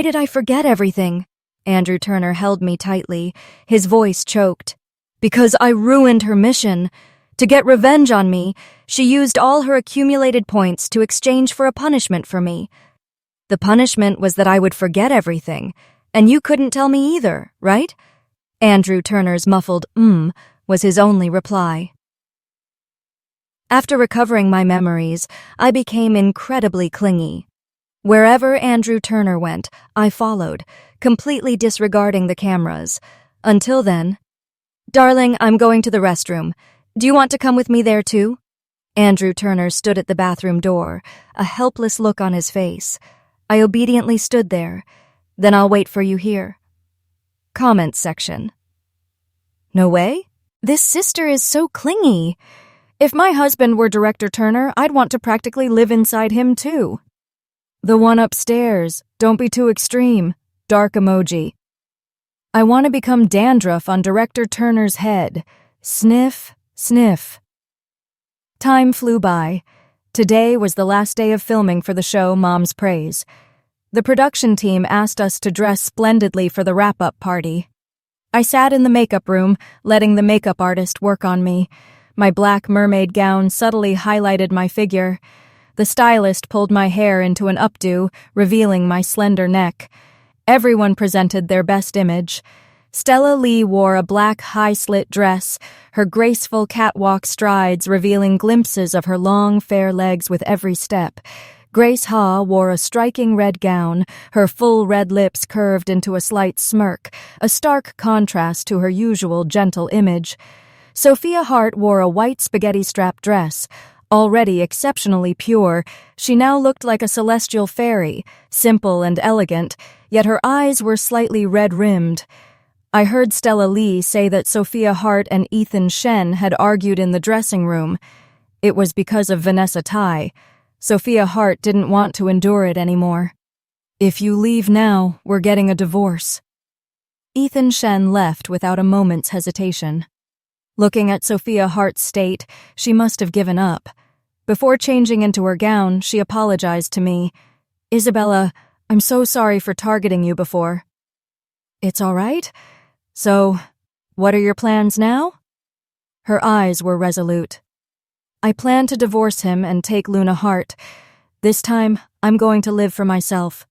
did I forget everything? Andrew Turner held me tightly, his voice choked. Because I ruined her mission. To get revenge on me, she used all her accumulated points to exchange for a punishment for me. The punishment was that I would forget everything, and you couldn't tell me either, right? Andrew Turner's muffled was his only reply. After recovering my memories, I became incredibly clingy. Wherever Andrew Turner went, I followed, completely disregarding the cameras. Until then, "Darling, I'm going to the restroom. Do you want to come with me there too?" Andrew Turner stood at the bathroom door, a helpless look on his face. I obediently stood there. "Then I'll wait for you here." Comments section. "No way? This sister is so clingy. If my husband were Director Turner, I'd want to practically live inside him too." "The one upstairs. Don't be too extreme." Dark emoji. "I want to become dandruff on Director Turner's head. Sniff, sniff." Time flew by. Today was the last day of filming for the show Mom's Praise. The production team asked us to dress splendidly for the wrap-up party. I sat in the makeup room, letting the makeup artist work on me. My black mermaid gown subtly highlighted my figure. The stylist pulled my hair into an updo, revealing my slender neck. Everyone presented their best image. Stella Lee wore a black high-slit dress, her graceful catwalk strides revealing glimpses of her long, fair legs with every step. Grace Ha wore a striking red gown, her full red lips curved into a slight smirk, a stark contrast to her usual gentle image. Sophia Hart wore a white spaghetti-strap dress. Already exceptionally pure, she now looked like a celestial fairy, simple and elegant, yet her eyes were slightly red-rimmed. I heard Stella Lee say that Sophia Hart and Ethan Shen had argued in the dressing room. It was because of Vanessa Tai. Sophia Hart didn't want to endure it anymore. "If you leave now, we're getting a divorce." Ethan Shen left without a moment's hesitation. Looking at Sophia Hart's state, she must have given up. Before changing into her gown, she apologized to me. "Isabella, I'm so sorry for targeting you before." "It's all right. So, what are your plans now?" Her eyes were resolute. "I plan to divorce him and take Luna Hart. This time, I'm going to live for myself.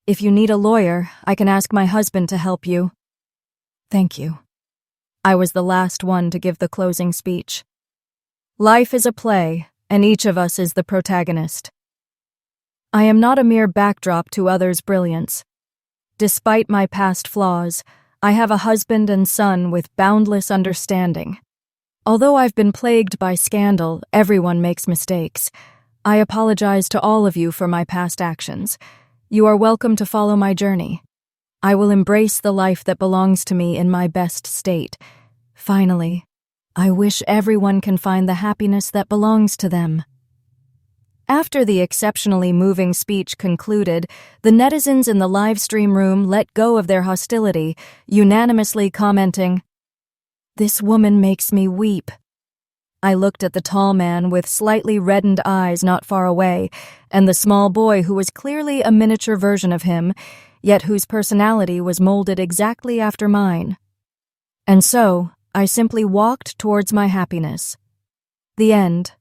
If you need a lawyer, I can ask my husband to help you." "Thank you." I was the last one to give the closing speech. Life is a play, and each of us is the protagonist. I am not a mere backdrop to others' brilliance. Despite my past flaws, I have a husband and son with boundless understanding. Although I've been plagued by scandal, everyone makes mistakes. I apologize to all of you for my past actions. You are welcome to follow my journey. I will embrace the life that belongs to me in my best state. Finally, I wish everyone can find the happiness that belongs to them. After the exceptionally moving speech concluded, the netizens in the live stream room let go of their hostility, unanimously commenting, "This woman makes me weep." I looked at the tall man with slightly reddened eyes not far away, and the small boy who was clearly a miniature version of him, yet whose personality was molded exactly after mine. And so, I simply walked towards my happiness. The end.